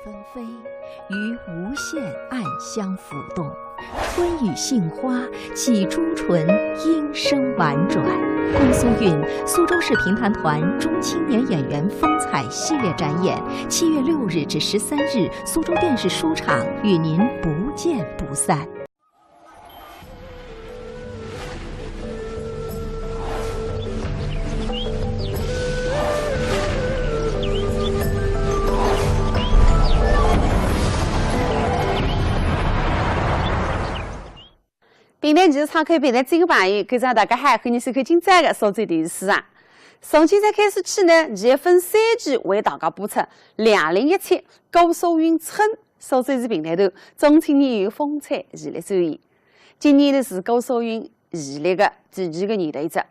纷飞，于无限暗香浮动。春雨杏花，起朱唇，莺声婉转。江苏韵苏州市评弹团中青年演员风采系列展演，7月6日至13日，苏州电视书场与您不见不散。平台就是敞开平台这个朋友，各位大家好，欢迎收看今朝的苏州电视市场。从现在开始起呢，其分3季为大家播出2017高寿运春苏州市平台头中青年有风采系列专题。今年呢是高寿运系列的第2个年头节，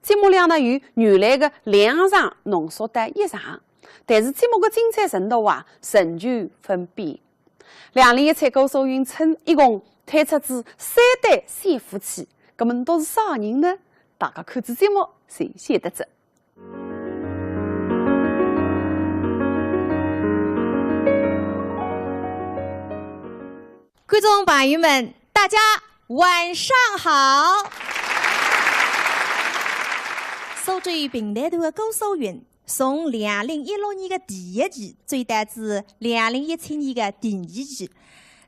节目量呢由原来的2场浓缩到1场，但是节目的精彩程度仍旧分别。2017高寿运春一共推出至3对3夫妻，那么都是啥人呢？大家看这节目才晓得着。观众朋友们，大家晚上好！苏州平台头的高寿运从2016年的第1期追到至2017年的第2期。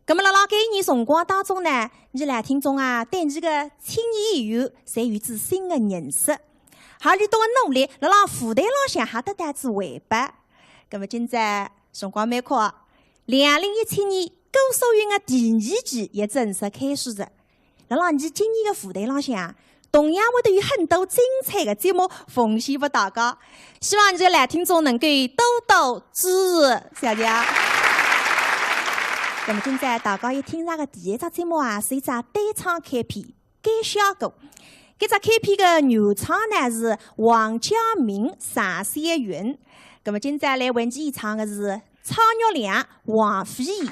那么，辣搿一年辰光当中呢，你来听众对你的青年演员侪有至新的认识，哈里多的努力，辣舞台浪向还得到至回报。那么，今朝辰光蛮快，2017年高寿运的第2期也正式开始着。辣你今年的舞台浪向，同样会得有很多精彩的节目奉献给大家。希望你这来听众能够多多支持，谢谢。那么，今朝大家一听上的第1只节目是一只单唱开篇《改小歌》。这只开篇的原唱呢是王家明、单小云。那么，今朝来为你演唱的是曹玉良、王菲仪。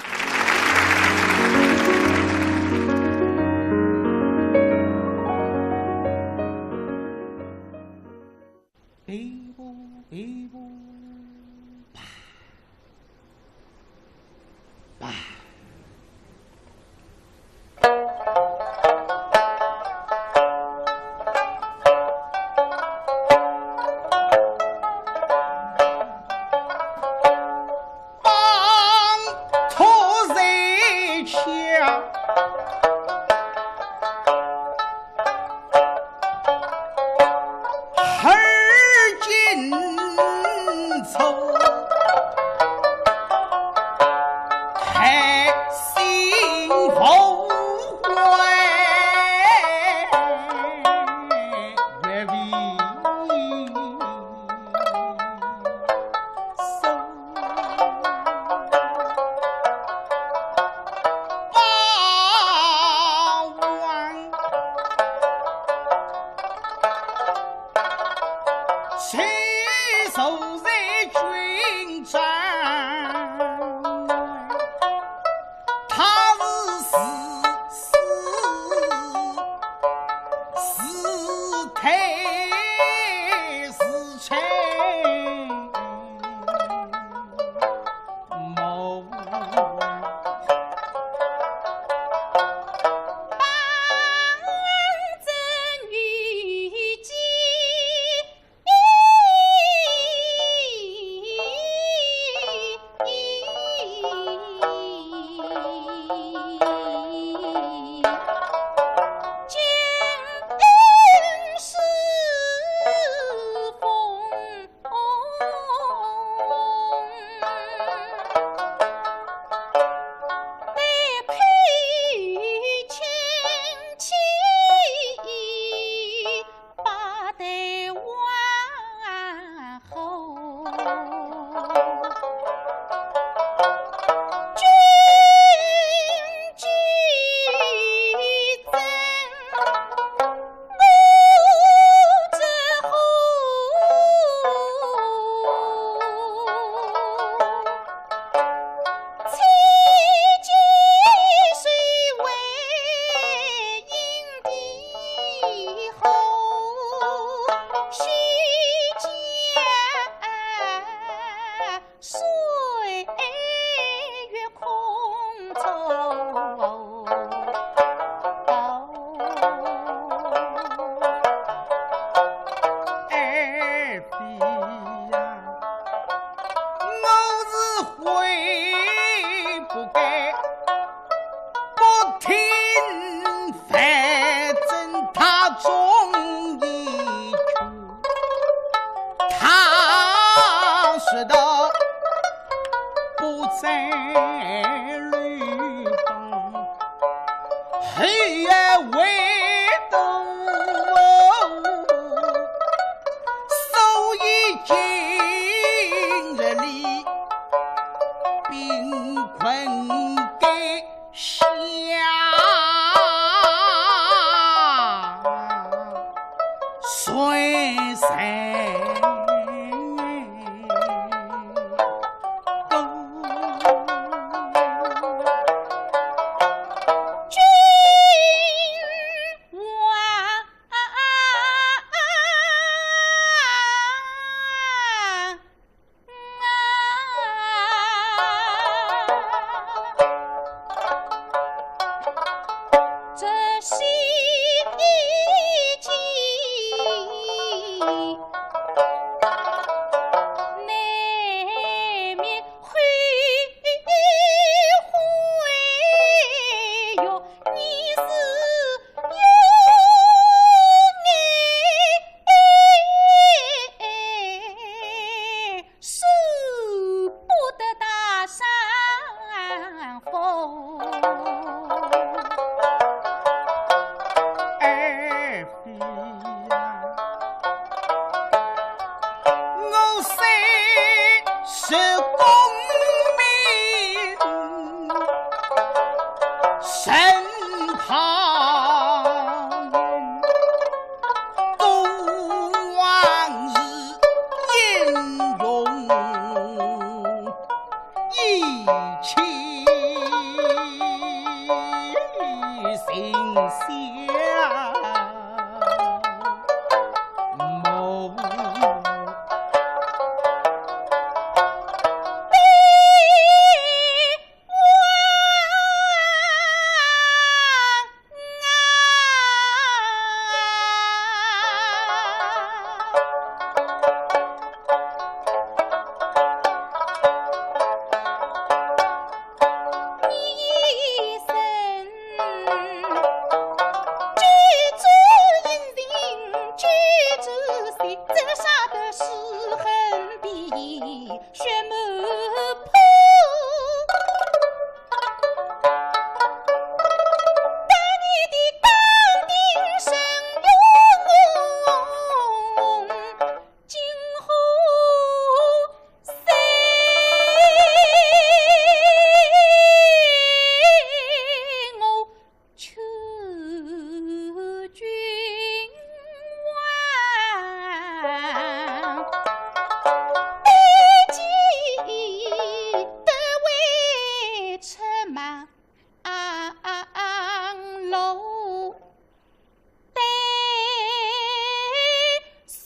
错悔不该不听，反正他终一去，他说道不在绿邦，黑夜为东，手已经日里兵困给下，水深沟。君王这西京难免悔哟，你是有眼受不得大山峰。二妃呀，我虽是功名身旁人，都往日英勇义气心下谋。你一生举足引领，举足谁？这下的是很比血满坡。但你的刚定神勇，今后谁我求君王，北京得为车马楼，待送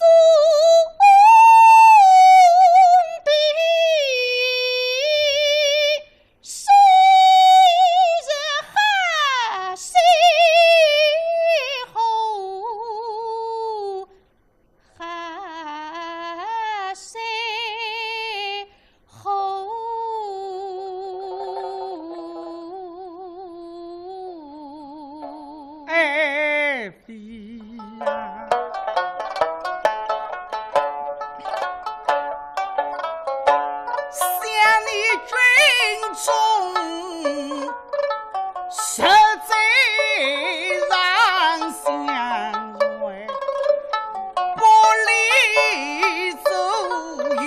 对谁人哈谁后哈谁后。二妃呀，想你军中实在让相爱，不离走与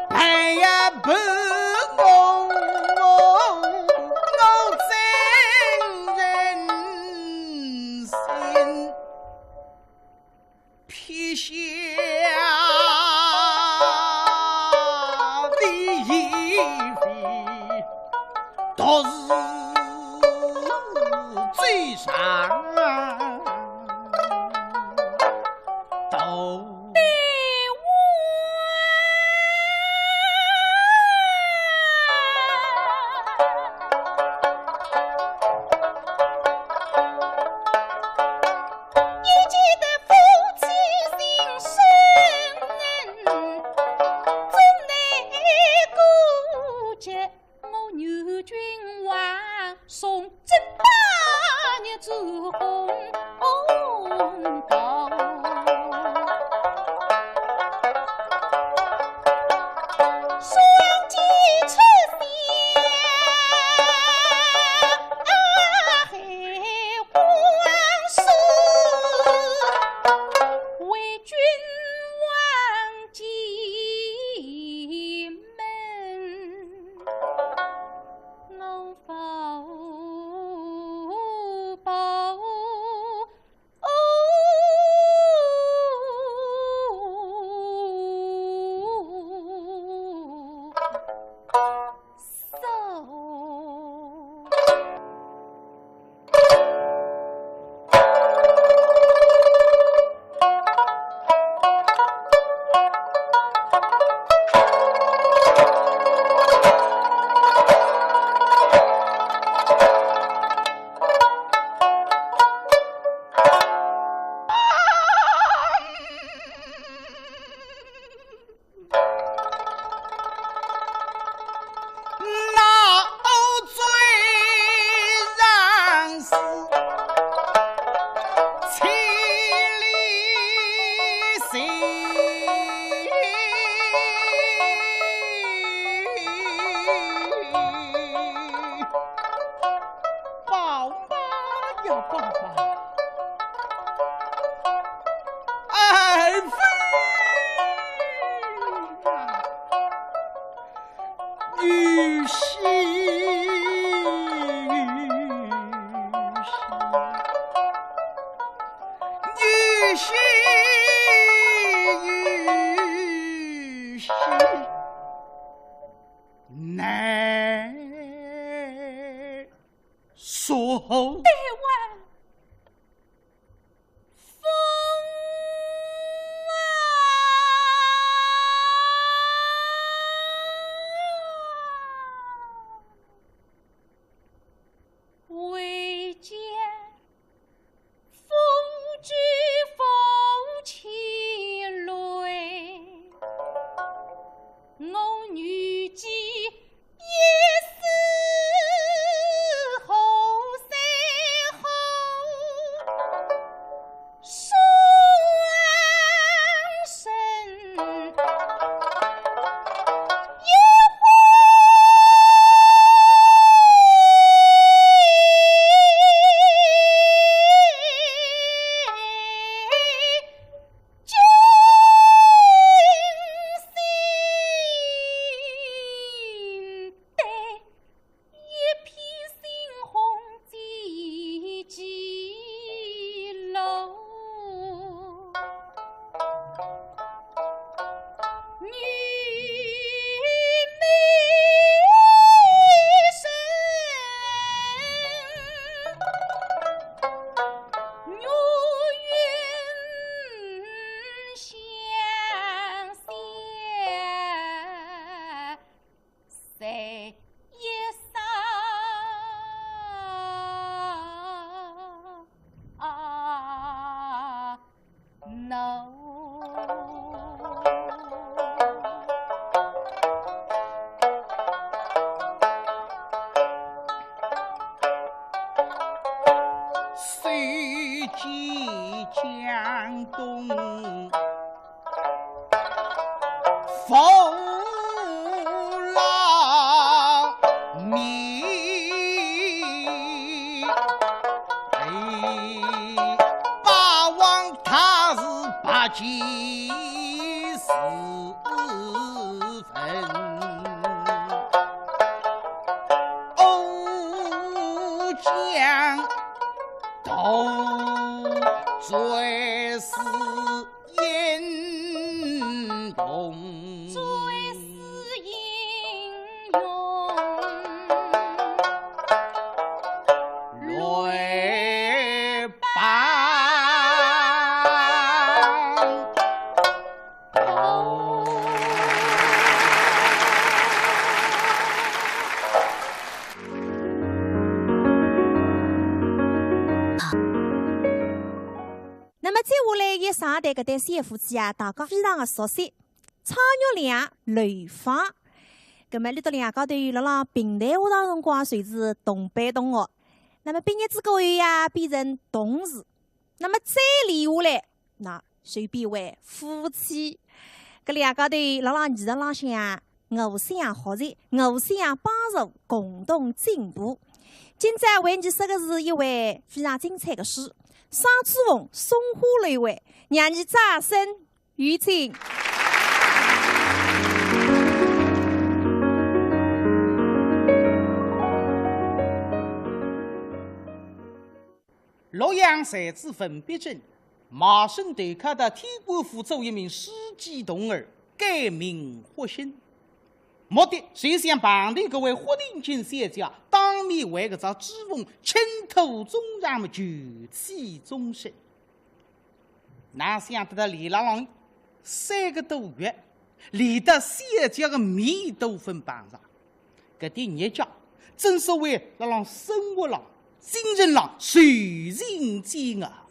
半夜不我真人心撇下的一飞，都是最上都你记得夫妻心深，终难过。女婿，女婿，女婿，难说。随即江东风浪迷，八王他是八几时分，欧江都最是英勇，最是英勇，雷邦那么接下来一上台搿对三夫妻啊，大家非常的熟悉，蔡玉良、雷芳。葛么，你到两家头辣辣平台学堂辰光，随是同班同学。那么毕业之后呀，变成同事。那么再连下来，那就变为夫妻。搿两家头辣辣艺术浪向互相学习，互相帮助，共同进步。今朝为你说的是一位非常精彩的诗。双珠峰松花雷位，让你掌声有请。洛阳才子分别镇，麻省对开的天官府做一名世纪童儿，改名霍心。目的是想旁的各位霍定军小姐当面为这个指缝倾吐忠让么举起终身。哪想得李郎郎3个多月，连得小姐的面都分帮上，搿点日脚正所谓辣浪生活浪、精神浪随人间啊！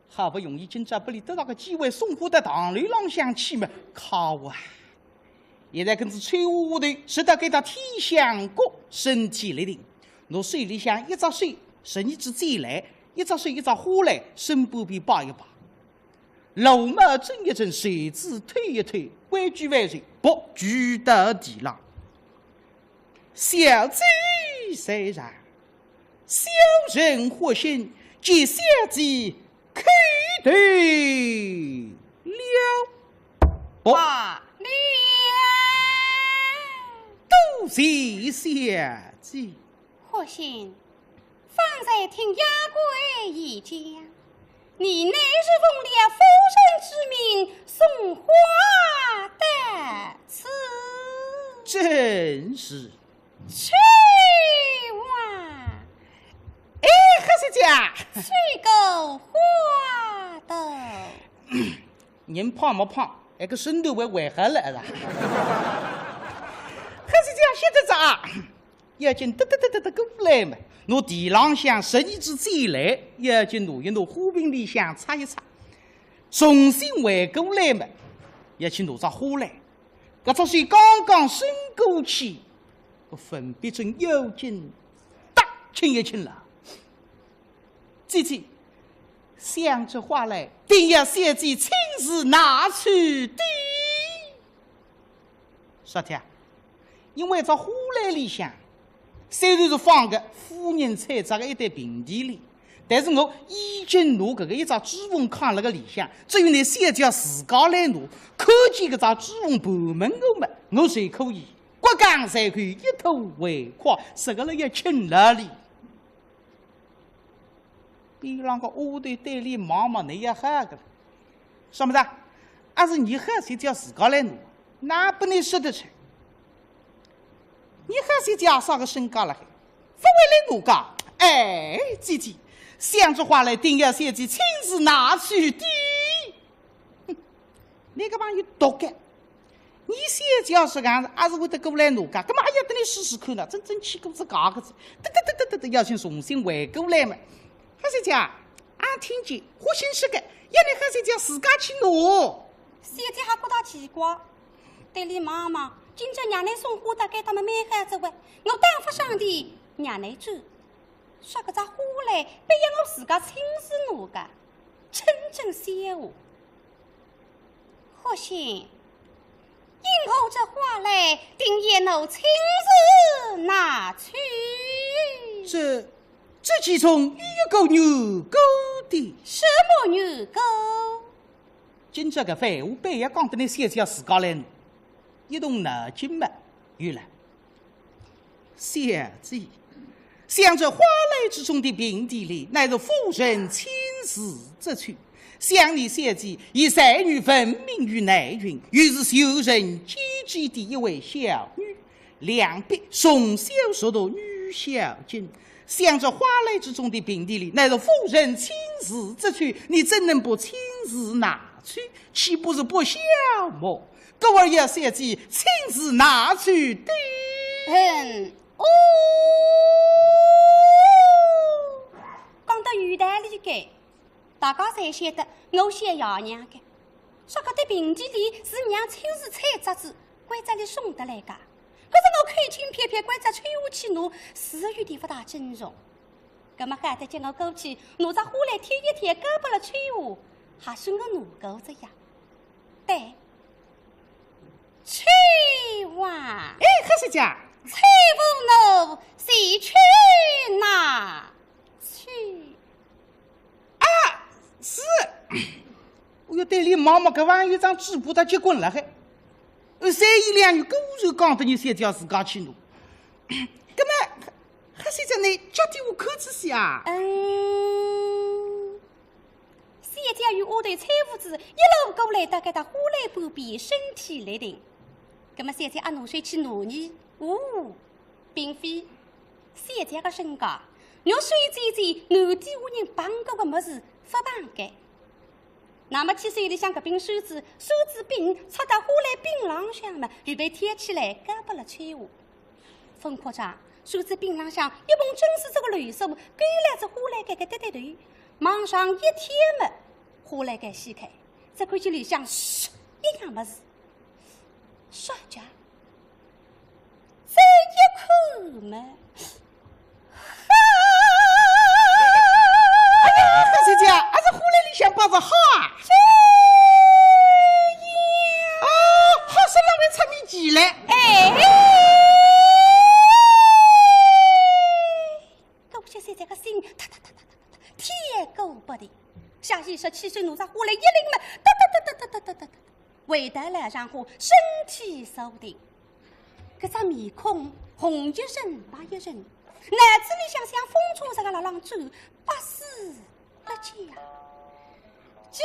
好不容易今朝不里得到个机会，送货到唐楼浪向去嘛，靠啊！现在跟着吹下头，使得给他天香国身体力行。侬水里向一只水12支再来，一只水一只花来，身半边扒一扒。路嘛整一整，水子推一推，规矩万岁，不举得地浪。小贼虽然，小人或心，见小贼开对了。不。了，都谢小姐。或信方才听雅贵一讲，你乃是奉了夫人之命送花得此，正是。去哇！哎，何小姐，去购花豆。人胖没胖，那个身头还好了是吧？何小姐现在咋？要紧得过来嘛！我地浪向拾一支嘴来，要紧挪一挪花瓶里向擦一擦，重新回过来嘛！要去挪只花来，搿只水刚刚伸过去，我分别准要紧打亲一亲了。姐姐，想着花来，定要小姐亲自拿去的。啥天？因为这花篮里向虽然是放个夫人采摘的一袋平地里，但是我已经拿搿个一只指纹扛辣个里向，只有你小姐自家来拿，看见搿只指纹盘门后嘛，我才可以骨刚才可以一头为快，这个了也亲了哩。比啷个屋头对里忙嘛，你也好个了，什么的？还是你还是叫自家来拿，那不能说得出。你还是叫啥个身高了？不为来我讲，哎，姐姐，想着话来，定要小姐亲自拿去的。那个朋友多干，你小姐要是讲还是会得过来拿讲，干嘛要等你试试看呢？真正去过这嘎个子，得，要先重新回过来嘛。还是讲，俺听见花心是个，要你还是讲自家去拿。小姐还觉得奇怪，对你妈妈。今朝娘奶送花到给他们买好子喂，我当发上的娘奶煮，说搿只花来，必要我自家亲自拿个，真正笑话。可惜，因后这花来，定要我亲自拿去。这其中有个牛沟的。什么牛沟？今朝个废话，半夜讲得你小姐自家来拿。一动脑筋嘛，有了。小姐，想着花篮之中的平地里，乃是夫人亲自摘取。想你小姐以才女闻名于内云，又是秀人阶级的一位小女，两臂从小熟读女小经。想着花篮之中的平地里，乃是夫人亲自摘取，你怎能不亲自拿去？岂不是不孝吗？各位要小姐亲自拿去的。讲到语台里个，大家侪晓得我谢爷娘个，说搿对平地里是娘亲自采摘子，柜子里送得来个。可是我开轻撇撇柜子吹下去拿，是有点不大尊重。葛么还得叫我过去拿只花来贴一贴，胳膊了吹下，还算我拿够着呀。对。去哇！哎，何小姐，翠不奴是去哪去？啊，是。我要对你妈妈搿玩有张纸布，他结棍了还。3言2语，果然讲得你小姐自家去拿。葛么，何小姐你交给我看仔细啊？小姐与屋头蔡夫子一路过来到搿搭花篮旁边，身体立定。葛么小姐拿水去拿呢？并非。小姐个身高，用水沾沾，南地下人碰过个么子不碰个。那么去水里向搿柄梳子柄插到花篮柄浪向嘛，预备贴起来，胳膊了吹下。分科长，梳子柄浪向一碰真是这个绿手，勾来只花篮盖个对头，往上一贴嘛，花篮盖掀开，再看见里向嘘一样么子。说着，这一看嘛，何小姐，还是花篮里向包着好啊！哦，好是啷个出面前来？狗些现在个心哒天高不定，下意识汽水拿着花篮一拎嘛，哒，回得来上花，身体收定。搿张面孔红一人白一人，脑子里想风车上个辣浪走，百思不解呀。这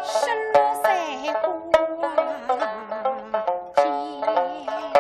失落在花间。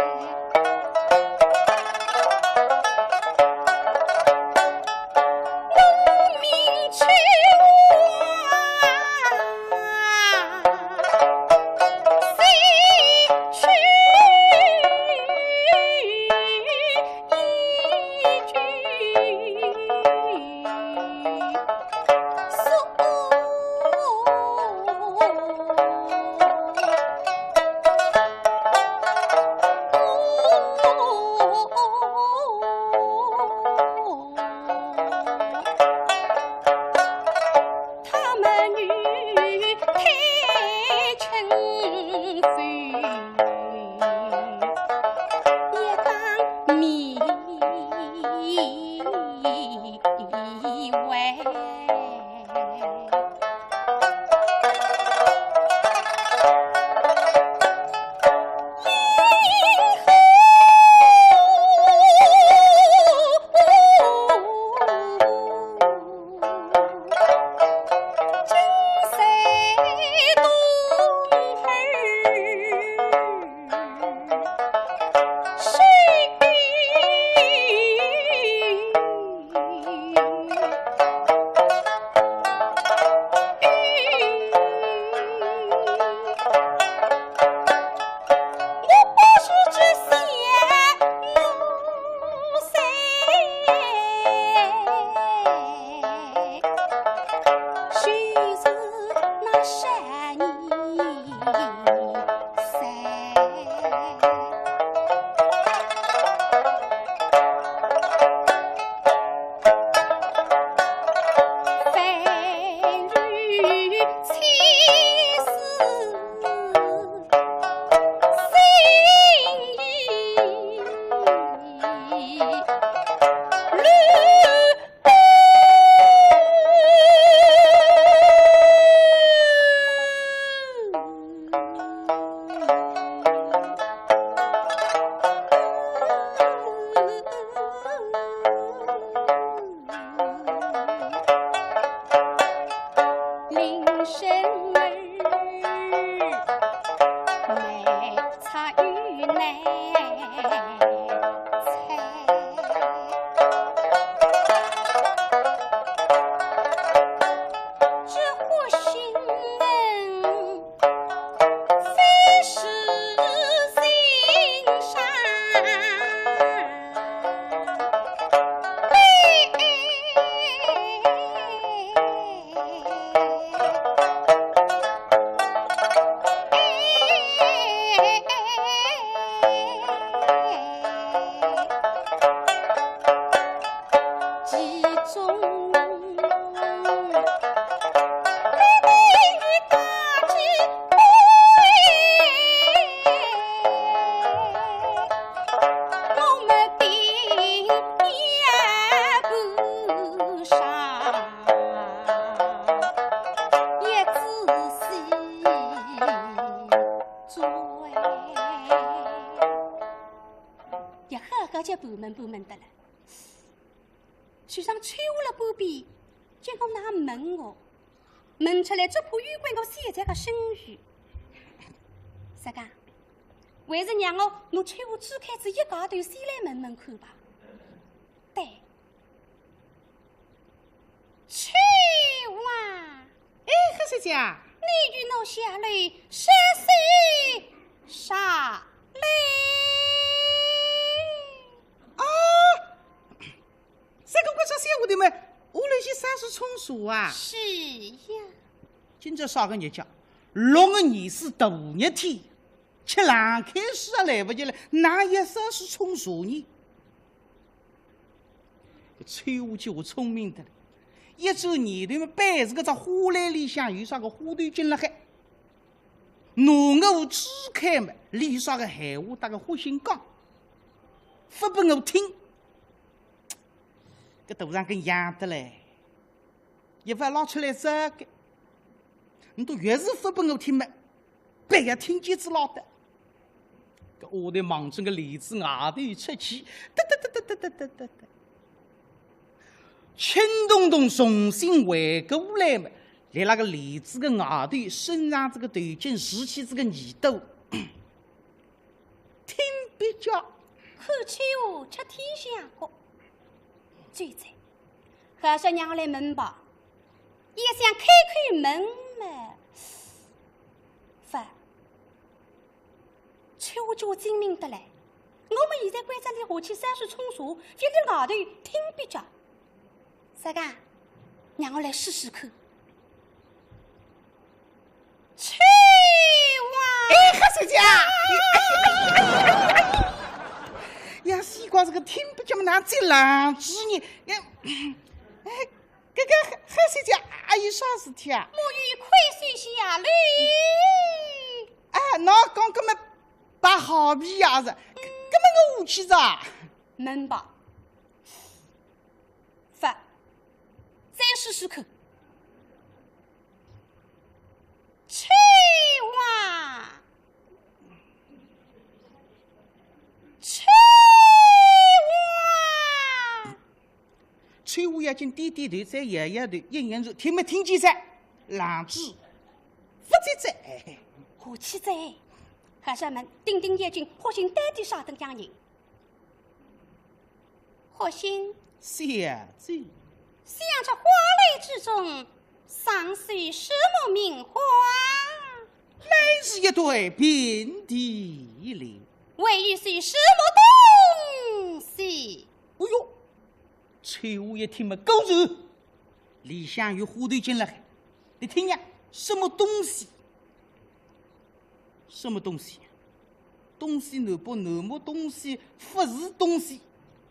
也好好叫部门的了。手上抽了半边，叫我拿问我，问出来只怕有关我现在的声誉。啥个？还是让我拿抽支开子一高头先来问问看吧。对，抽啊！哎，何小姐，你与我下来13啥嘞？啊，这个我这下午的嘛，我那些山是松鼠啊。是呀。今朝啥个日子？6月20大热天，吃饭开始也来不及了，哪有啥是松鼠呢？催我叫我聪明的了，一周年头嘛，摆是个只花篮里向有啥个花头进了海，拿我支开嘛，里啥个闲话，大个花心讲，发给我听，搿肚上跟痒的嘞，一发捞出来这个，你都越是发给我听嘛，别也听见子老的，搿我得忙着个梨子外头一出气，得。轻咚咚重新回过来嘛，在那个梨子的外头身上这个头巾拾起这个耳朵，听比较看起我吃天香过，最在还是让我来问吧，也想开门嘛。发，秋脚精明的来，我们现在关在里下去山水冲茶，就在外头听比较。啥个？让我来试试看。去哇！哎，何小姐，呀，西瓜这个听不见么？哪在冷子呢？哎，这个何小姐，还有啥事体啊？莫与亏水下来。哎，那刚根么把好皮呀是，根本我去着。门吧。发。再试试看，去哇！去哇！崔武已经点点头，再摇摇头，应应着，听没听见噻？狼子，不在在。何其在？和尚们盯盯眼睛，或许到底啥等样人？或许小姐。想着花蕾之中尚随什么名花？乃是一对遍地莲。为与随什么东西？哎呦，崔武一听嘛，狗子，里向有花头进了海，你听呀，什么东西？什么东西？东西南北南么东西？不是东西，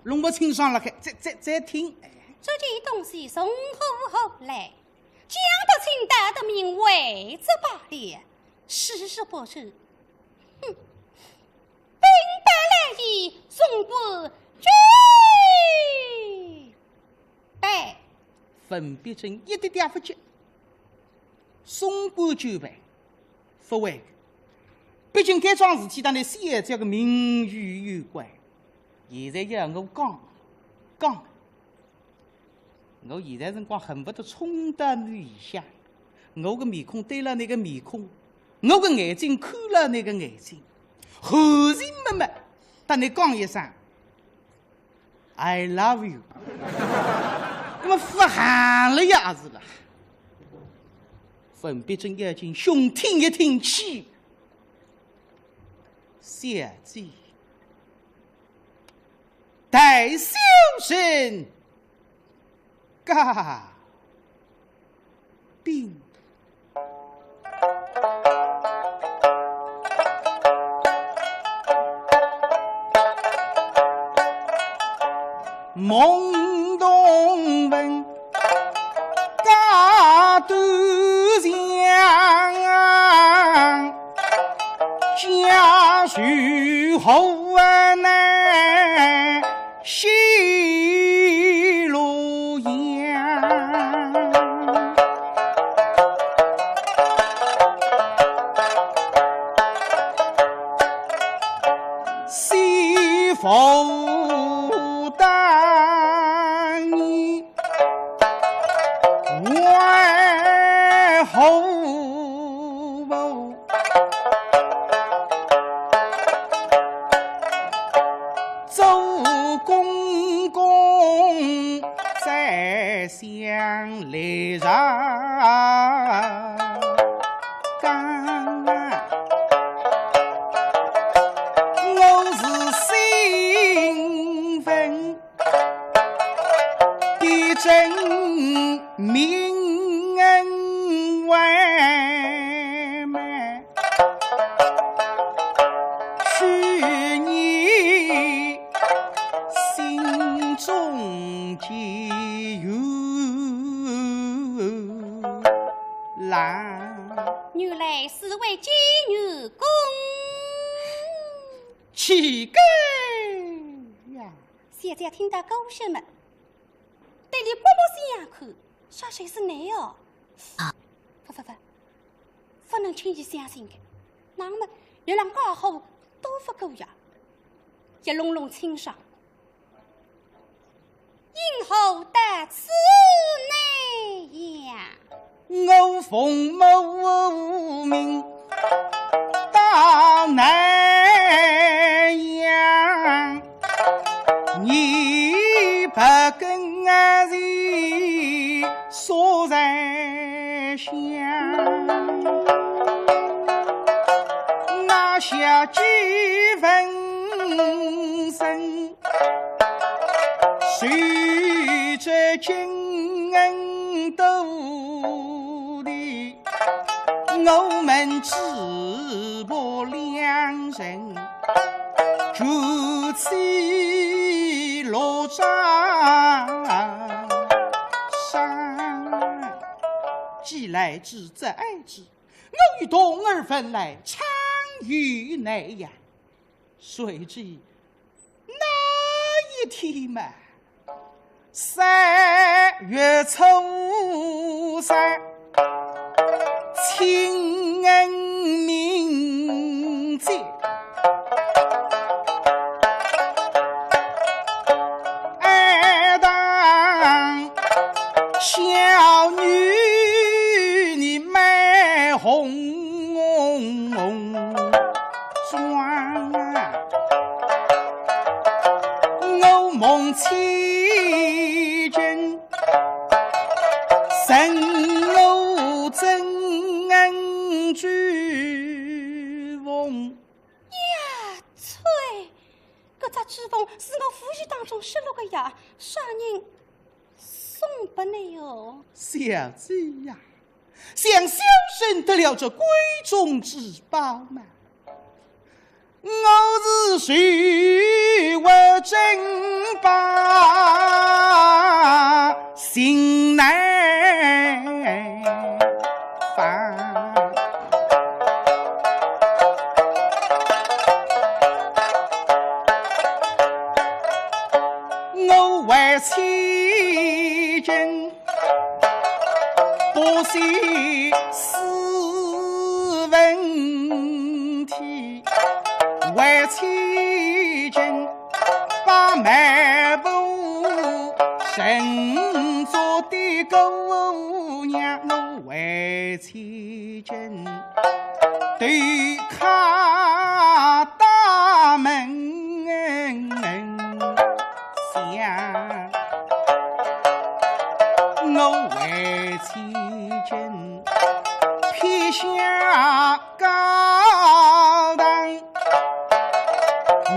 弄不清爽了海，再听。这件东西从何来？讲得清道得明，为之罢了。实不是，哼！兵败来意，从不惧。对，分别成一点点不急，松冠酒败，不为。毕竟该桩事体当然现在个名誉有关。现在要我讲。我现在辰光恨不得冲到你一下，我的面孔对了那个面孔，我的眼睛看了那个眼睛，后人们当你讲一声 I love you， 那么发汗了呀是了。分别睁眼睛，胸挺一挺气，小姐，带小声。嘎冰，梦东问嘎端详，家书后难西路阳，负担你为后母，周公公再想来上讲，我是兴奋的真名恩完满，许你心中既有郎。原来是位金女公，乞丐呀！现在听到高兴们，对你刮目相看，小谁是你哦？不能轻易相信的。那么月亮刚好都不够呀，一笼笼清爽，因何得此内呀？我奉某名到南阳，你不跟人说在想，拿下几分身，随着金恩斗的，我们只怕两人就此落帐上，既来之则爱之，我与童儿分来参与内呀，谁知那一天嘛3月初3，亲恩明节，爱当小女你买红妆啊，我梦起君神我真恩居逢呀，翠，搿只指缝是我夫婿当中失落的呀，啥人送拨你哦？小姐呀，想小生得了这闺中之宝吗？我是谁为珍宝，心难放。我为妻君不惜斯文体，为妻君把迈步神作的姑娘，我为妻君对卡大门下，我为妻君披下高堂，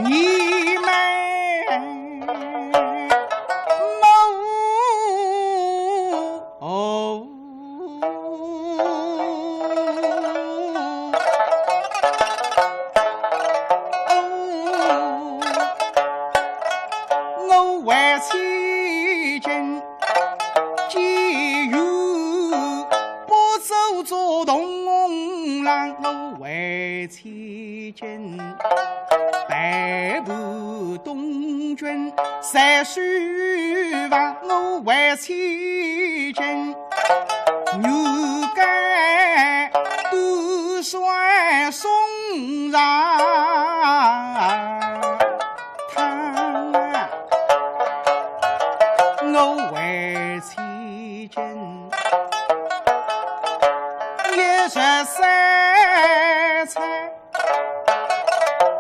你们我为妻君既有不走做东郎，我为妻君白布东军三须房，我为妻君牛肝都算送上他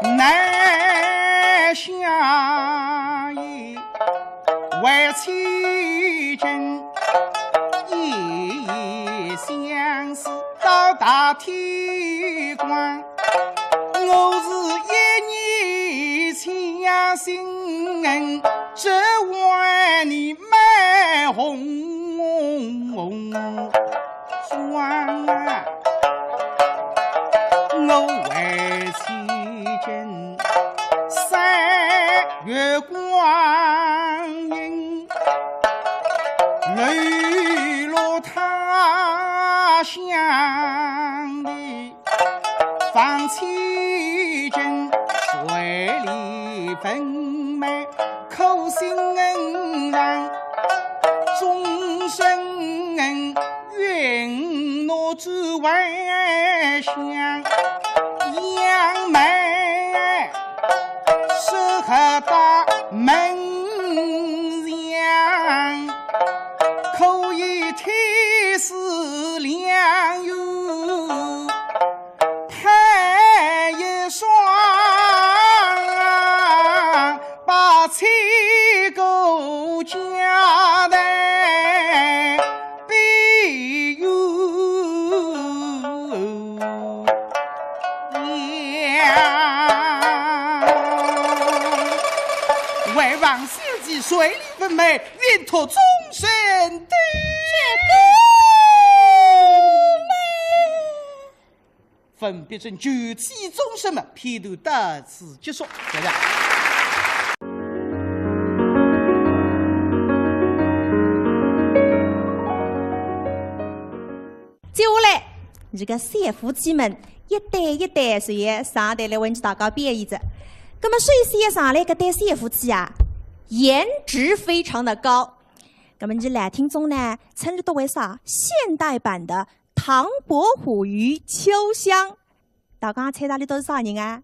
难相依为妻真，一相思到大天光。我是一年前心，这晚你满红妆啊！我为妻真3月光阴，泪落他乡里，放妻真水里分满口心上，终身愿我只为乡。杨梅适合大门上，可以提示良友太一双，把妻狗家代必有为王小姐水里分美，愿托终身的分别成举妻终身嘛，批斗到此结束，对不对？接下来，这个三夫妻们一对一对随上台来为大家表演着。那么首先上来搿对三夫妻啊，颜值非常的高。那么你来听众呢，称之多为啥？现代版的唐伯虎与秋香。大家猜到的都是啥人啊？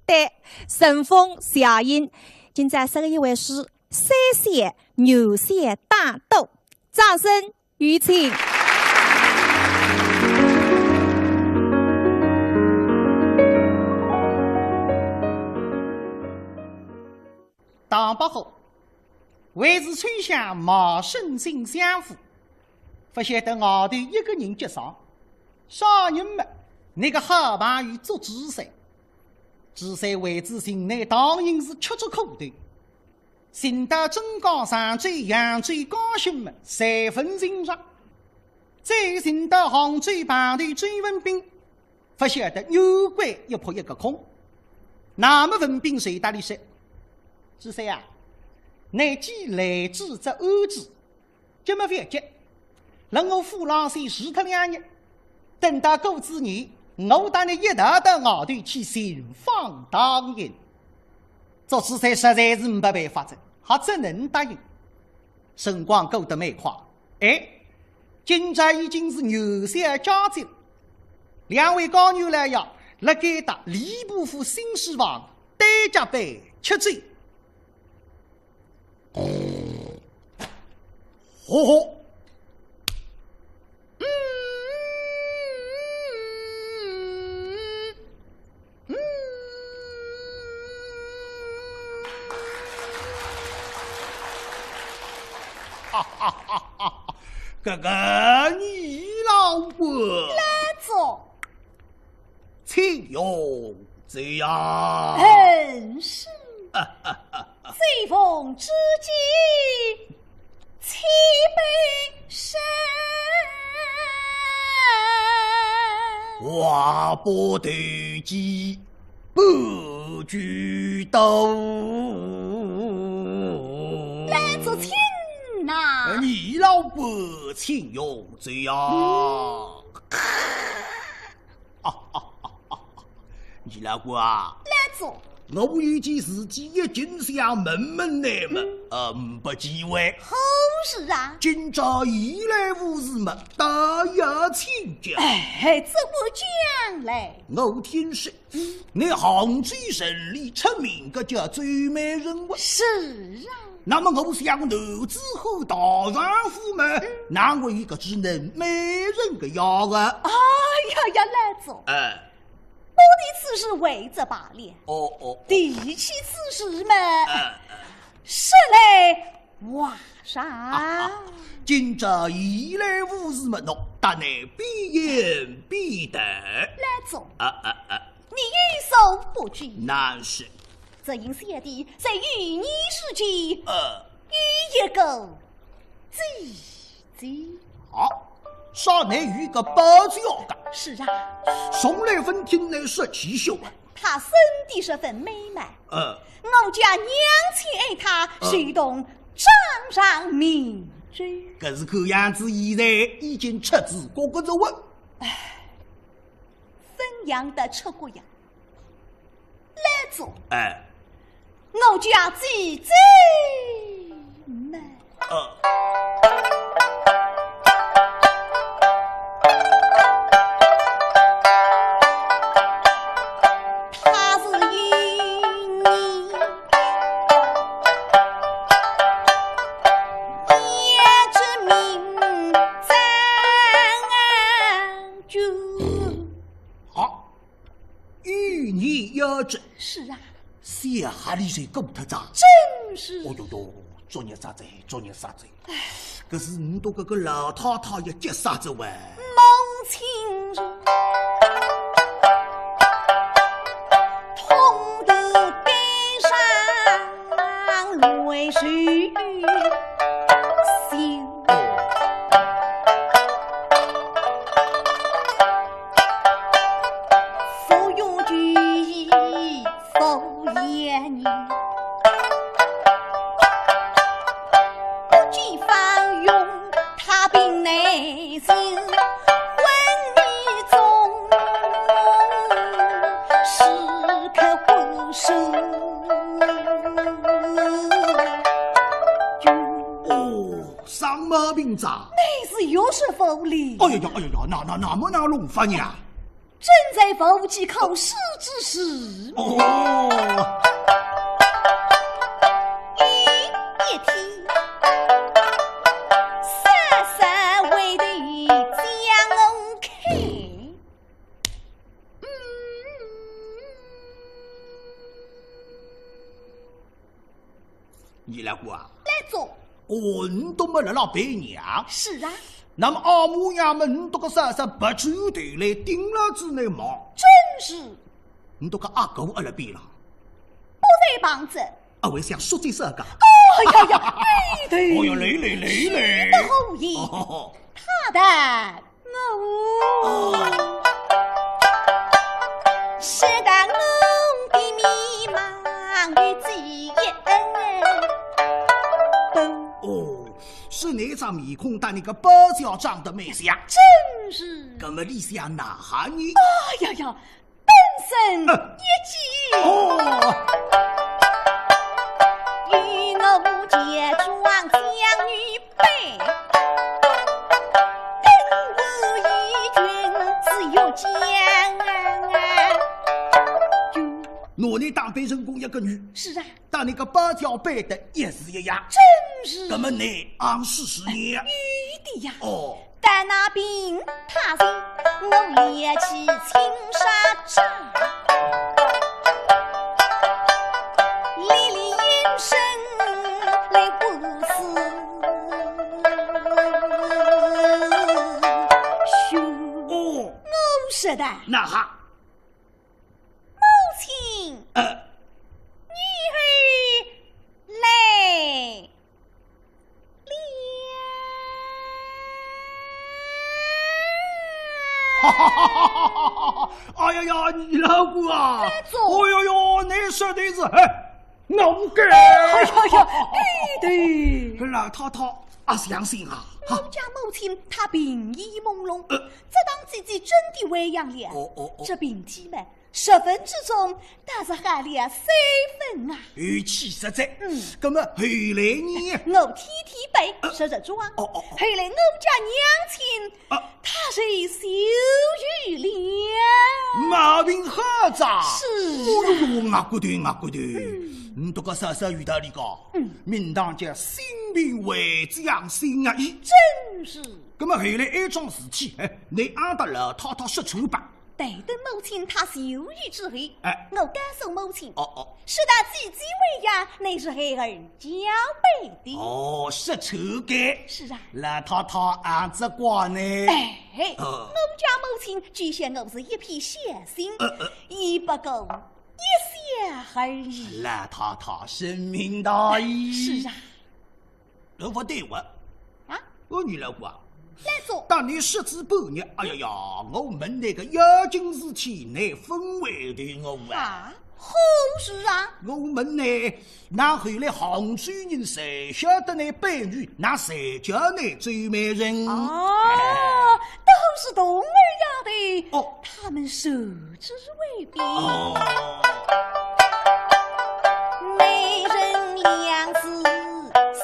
对，神风侠影。今在这个一位是三仙牛仙大斗，掌声有请。大伯好，为是春夏马生新相夫，不晓得外头一个人接上，啥人么？那个好朋友做主帅，主帅位置心内当然是吃着苦头。寻到中高上最扬最高兴么，3分欣赏。再寻到杭州旁头追文兵，不晓得牛关一扑一个空。那么文兵谁打里说？主帅啊，乃既来之则安之，这么别急，让我父老先试他2日，等到过之年，我带你一道到外头去寻访当营。做主帅实在是没办法子，还只能答应。辰光过得蛮快，今朝已经是牛山佳节，2位高牛来呀，辣盖打礼部府新书房对家杯吃醉。吼吼，哥哥，你老婆来走，请用这样。很是。最逢知己，岂悲身。话不投机，不举刀。来做亲呐！你老婆请用这样。你老婆啊，来做。我有件事情一直想问你们，不忌讳。好事啊！今朝一来无事嘛，大家请讲。怎么讲嘞？我听说，你杭州城里出名个叫最美人物。是啊。那么我想男子汉大丈夫嘛，哪会有个只能美人个样啊？哎呀，要来做。的此事为则罢了。提起此事嘛，是来话啥？今朝一来无事么？大内必言必得。来走。你欲守不拘。那是。则因谢帝在与你之间，与一个姐。好，少内与个包子要干。是啊。送来分厅内说起秀啊。他生的十分美满。我家娘亲爱他，谁懂掌上明珠。可是看样子现在已经吃子过个着问。分养的吃过呀。来做。我家姐姐们。他是与你也之名赞主。好，与你有之。是啊。下哈里谁够特长？真是。哦哟，作孽啥子？可是你都个老太太也结啥子喂？梦情人，痛得悲伤泪水羞。否用句意，否言语。内心昏迷中，时刻回首。上马兵长，你是有什否理？哎呀，那么那弄法呀？正在服几口试之时。一听。你来过啊？来做。你都没来了陪娘。是啊。那么阿母娘们，你都个啥不出头来顶了之内忙。真是。你都个阿狗阿了边了。不在帮着。为想说这个。对。哦哟，累。的后裔。他的我。是的我的迷茫与记忆。是那张面孔但那个包角长得美像，真是。那么你想哪哈你？本身一计。与我结庄将女辈，跟我一君只有将。我呢当被人工一个女。是啊。但那个包角背的也是一样。真是。那么你昂40年。玉的呀。但那病他人，我猎起青纱帐，历历阴生来不死。兄，我说的。那哈。母亲。女儿来。哎呀呀，你老公啊！哎呦，你说的是我给。哎呀，对。老太太啊，相信啊。我家母亲她病意朦胧，这当自己真的喂养了。这病体嘛，10分之中，但是还了3分啊。语气实在。那么后来呢？我天背设着妆。后来我家娘亲，她是羞辱了。毛病好杂。是。我骨头。你这个啥遇到你个？名堂叫心病为将心啊！真是。那么后来一桩事体，你按得老太太说出吧。对等母亲她羞辱之后，哎我感受母亲，哦，是他自己为呀，乃是孩儿交备的。哦，是臭该。是啊，那太太俺这瓜呢？哎，我家母亲只嫌我是一片孝心，亦不够一想而已。那太太深明大义。是啊，老不对我啊，我女老婆。来做，当你识字半日，哎呀呀，我问那个要紧事体，你分为对我啊？好事啊！我问呢，那后来杭州人谁晓得那美女，那谁叫你最美人？哦，都是童儿要的。哦，他们受之为弊。哦，美人两字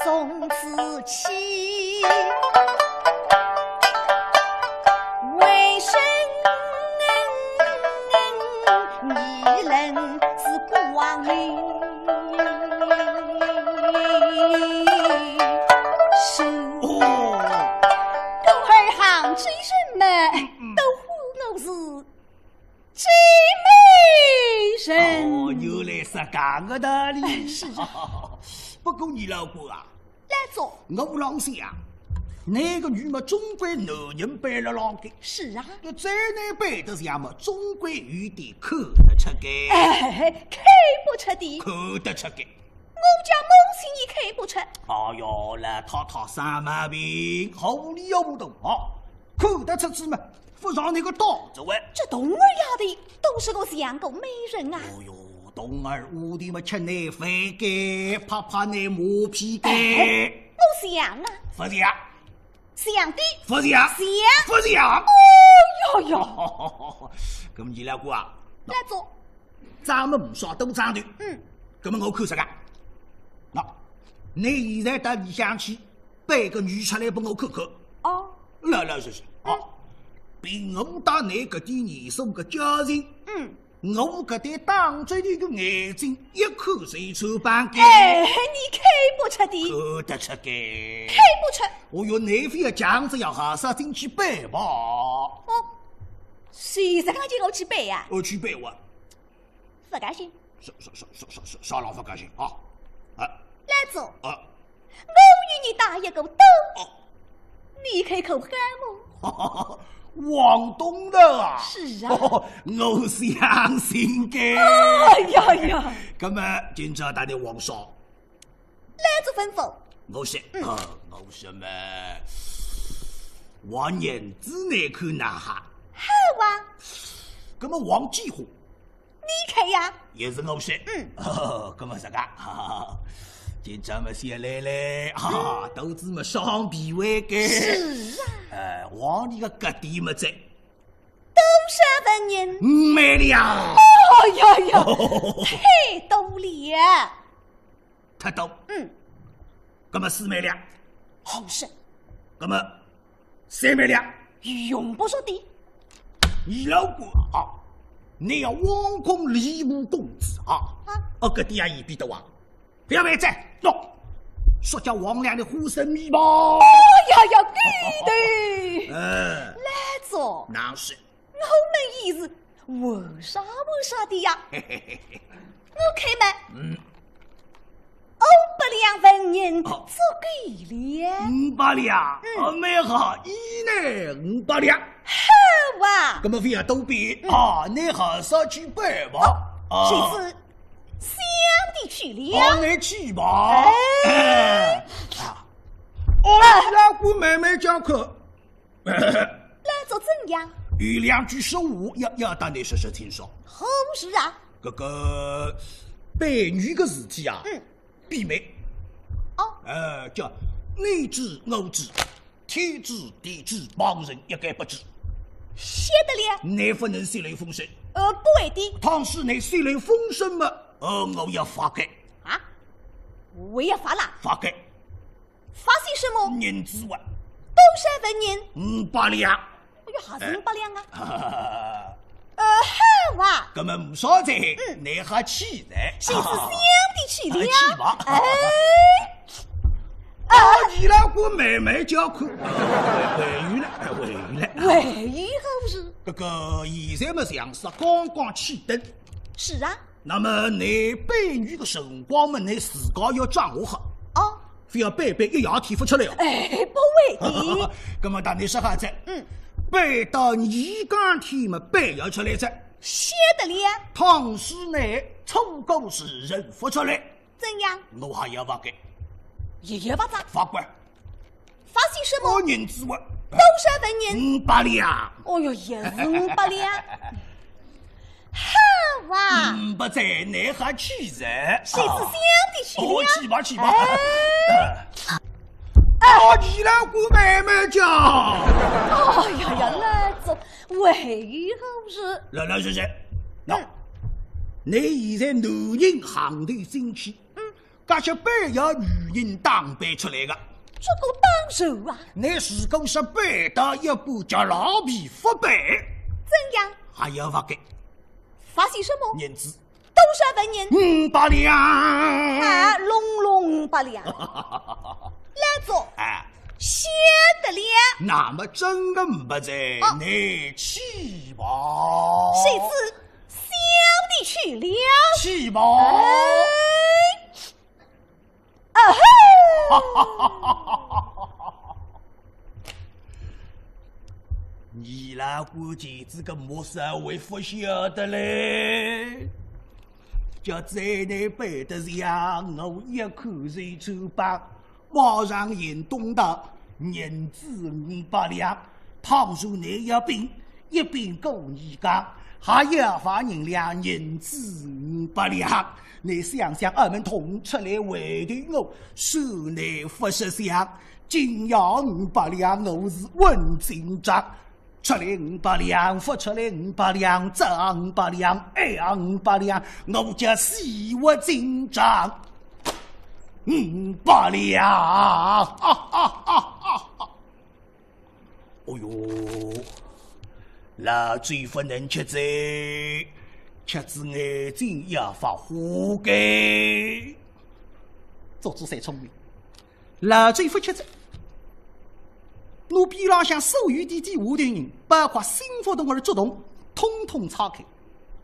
送此妻。为生一人是光阴是都儿行之人们都呼我是最美人。哦，又来说讲个道理。是啊，不过你老婆啊，来做，我老想啊，那个女嘛，总归男人背了老个。是啊，再难背得上嘛，总归有点看得出个。看不出的，看得出个。我家母亲也看不出。哎哟，那太太生毛病，好理要不懂啊！看得出子嘛，不让那个刀子喂。这童儿要的都是个相公美人啊！哦哟，童儿屋里嘛吃奶饭给，拍拍奶磨皮给。我想啊，不像，想的不像，想，不像。哦哟哟，咁么你两个啊，来做，咱们不少都长头。咁么我看啥个？那，你现在到里向去背个女出来帮我看看。哦，来是啊，凭我打你搿点年数个家人，我搿对当着你个眼睛一看就穿半个。哎，你看不出的，看得出个，看不出。我用内飞的强子要下杀进去背吧。哦，谁在讲叫我去背呀？我去背我，不高兴。啥老不高兴啊？来做，啊，我与你打一个斗，你开口喊我。王东的啊，是啊，我相信的。哎呀呀，咁么今朝打的王少，来做吩咐。我说，我说嘛，王年子内看哪哈？好啊，咁么王继虎你开呀？也是我说，咁么啥个？今朝么先来，都子么双臂为给。是啊，王你个各地么在？多少万人？没了。哎呀呀，太多了。太多。咁么4万两。好事，咁么3万两。用不着的。你老公啊，你要王公礼武公子啊！搿点也一比得哇！不要卖债，喏，说叫王亮的虎生米吧。哎呀呀，对的。来做，那是。我们也是为啥的呀？我开门。500两文银足够了。500两，蛮好，一呢500两。好啊，咁么非要多比你好少去办吧。谁知想的去了。你去吧。老姑慢慢讲课。来做怎样？有2句实话要当你说听说。好事啊。搿个背女个事体啊，避免。叫你知我知，天知地知，旁人一概不知。晓得了。你不能泄露风声。不会的。倘使你泄露风声嘛，我要罚改。啊？我要罚啦？罚改。罚些什么？银子啊。多少分银？500两。哎呦，还是500两啊？好啊。咁么唔少在，你还起来？谁是想的去了？去吧。你你老姑妹妹叫看，回来。为何是？这个现在么像是刚刚启灯。是啊。那么你背女的辰光么，你自家要掌握好。哦。非要背一夜天不出来哦。哎，不为的。那么当你说哈子，背到二更天么背要出来着。写得了。唐诗内凑够诗人发出来。怎样？我还要罚给。也罚咋？法官。发行什么？我银子我。多少分银？500两。哦哟，也是500两。好啊！不在内还起人。谁是想的去了？去吧。你老姑妹妹讲。哎呀，来走，为何是？来，那你现在男人行头兴起，这些白要女人当背出来的。这个当肉啊！你如果是背的一部叫老皮发背，怎样？还要罚给。发行什么？银子。多少分银？500两。啊，隆500两。来走。写得了。那么真的不在你去吧？谁知想的去了？去吧。你老估计这个莫稍微不晓得嘞，叫在内背的上我一口水抽吧，马上引动的银子500两，倘若你要病，一病够你讲，还要罚人两银子500两。你想想，俺们同出来围的我，手内不识想，今要500两，我是问进账。出来500两，付出来500两，挣500两，哎呀500两，我家细我进账500两，哦哟，那最不能吃罪，吃子眼睛要发火给。做主谁聪明？那最不吃罪。我边浪向所有的下头人，包括心腹同儿作动，统统岔开。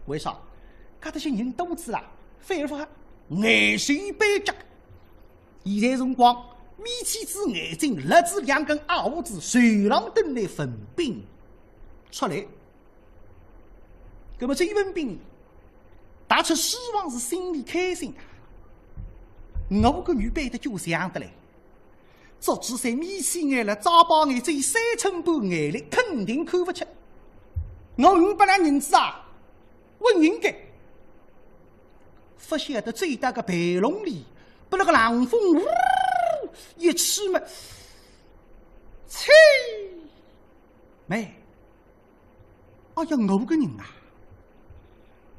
为啥？搿些人肚子啊，反而发眼神被夹。现在辰光，米妻子眼睛勒住2根矮胡子，随浪灯来分兵出来。那么这一分兵，打出希望是心里开心。我个女辈的就想得来。作主在米线眼了，早包眼只有3寸半眼力，肯定看不起。我500两银子啊，我应该。不晓得最大个白龙里，把那个狼风呜一吹嘛，切妹，哎呀，我个人啊，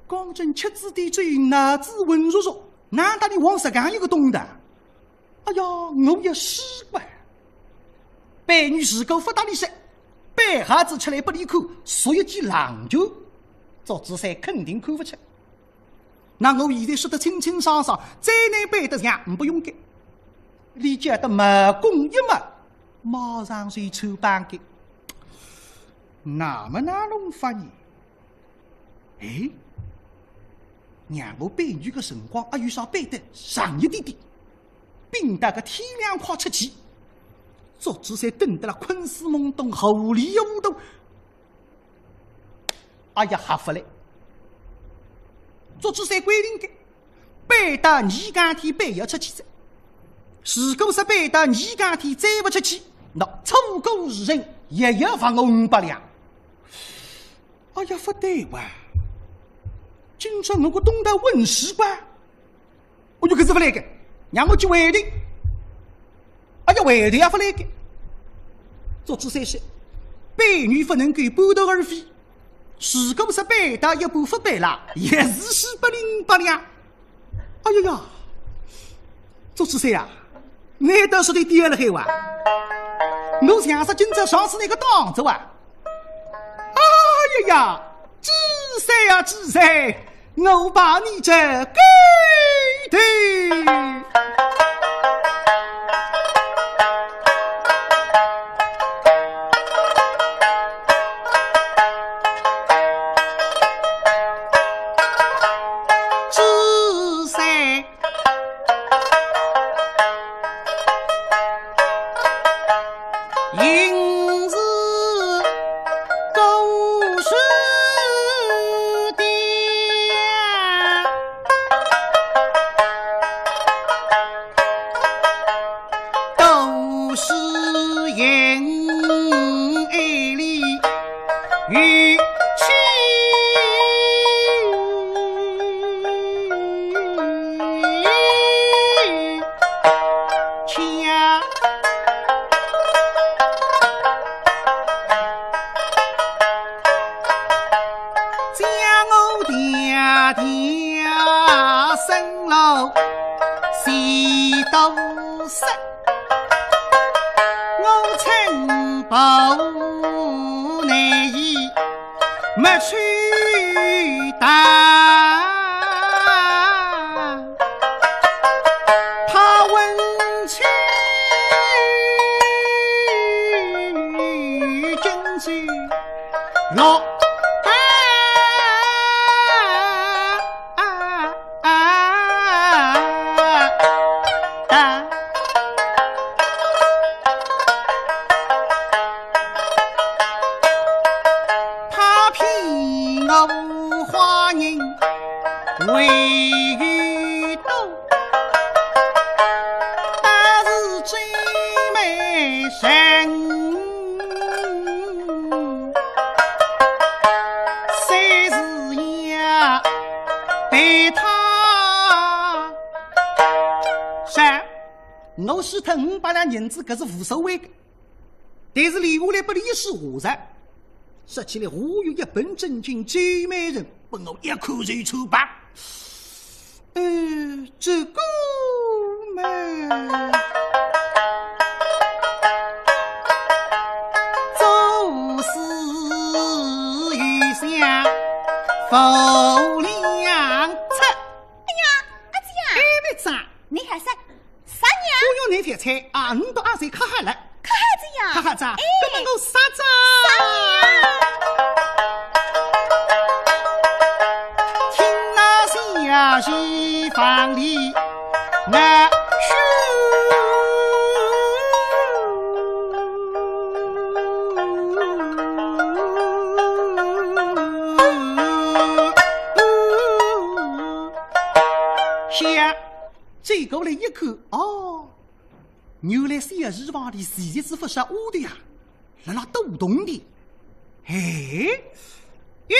讲真，吃子的嘴，脑子温弱弱，哪大里往石岗一个懂的？哎呀，我也习惯。白女士够不大力些，白孩子出来不离口，说一句浪球，做子噻肯定看不起。那我现在说得清清爽爽，再难背得上，不用改。理解的没功一没，马上就抽板给。那么哪弄法呢？哎，让我背女个辰光，有啥背得长一点点。并大个天亮快出去，作主才等得了困死懵懂，后里又动。哎呀，吓不来！作主才规定的，背到2更天背要出去噻。如果是背到2更天再不出去，那错过时辰也要罚我500两。哎呀，不对哇！今朝我个东道问事官，我就开始不来个。让我去回定，哎呀，回定也不来个。做主3说，背女不能够半途而废。如果是背到一部不背了，也是死不领500两。哎呀呀，做主3啊，难道说的对了海哇？我想说今朝上次那个当着啊！哎呀呀，知谁呀知谁？我把你这给的。楼西都山，我曾不难以没去打，他问起真是老为遇到，但是最美神，谁是呀对他三，我死脱500两银子，搿是无所谓的，但是留下来不理是下人，说起来我有一本正经最美人，把我一口就抽罢。这个嘛，做事有想负良策。哎呀，阿姐呀，妹子啊，你还是啥娘？我用那条菜啊，你到阿谁看哈了？看孩子呀，看哈子啊，那么我啥子？啥娘？小西房里那香，再过来一口哦，原来小日房里现在是不杀乌的呀，辣辣抖动的，哎，呀！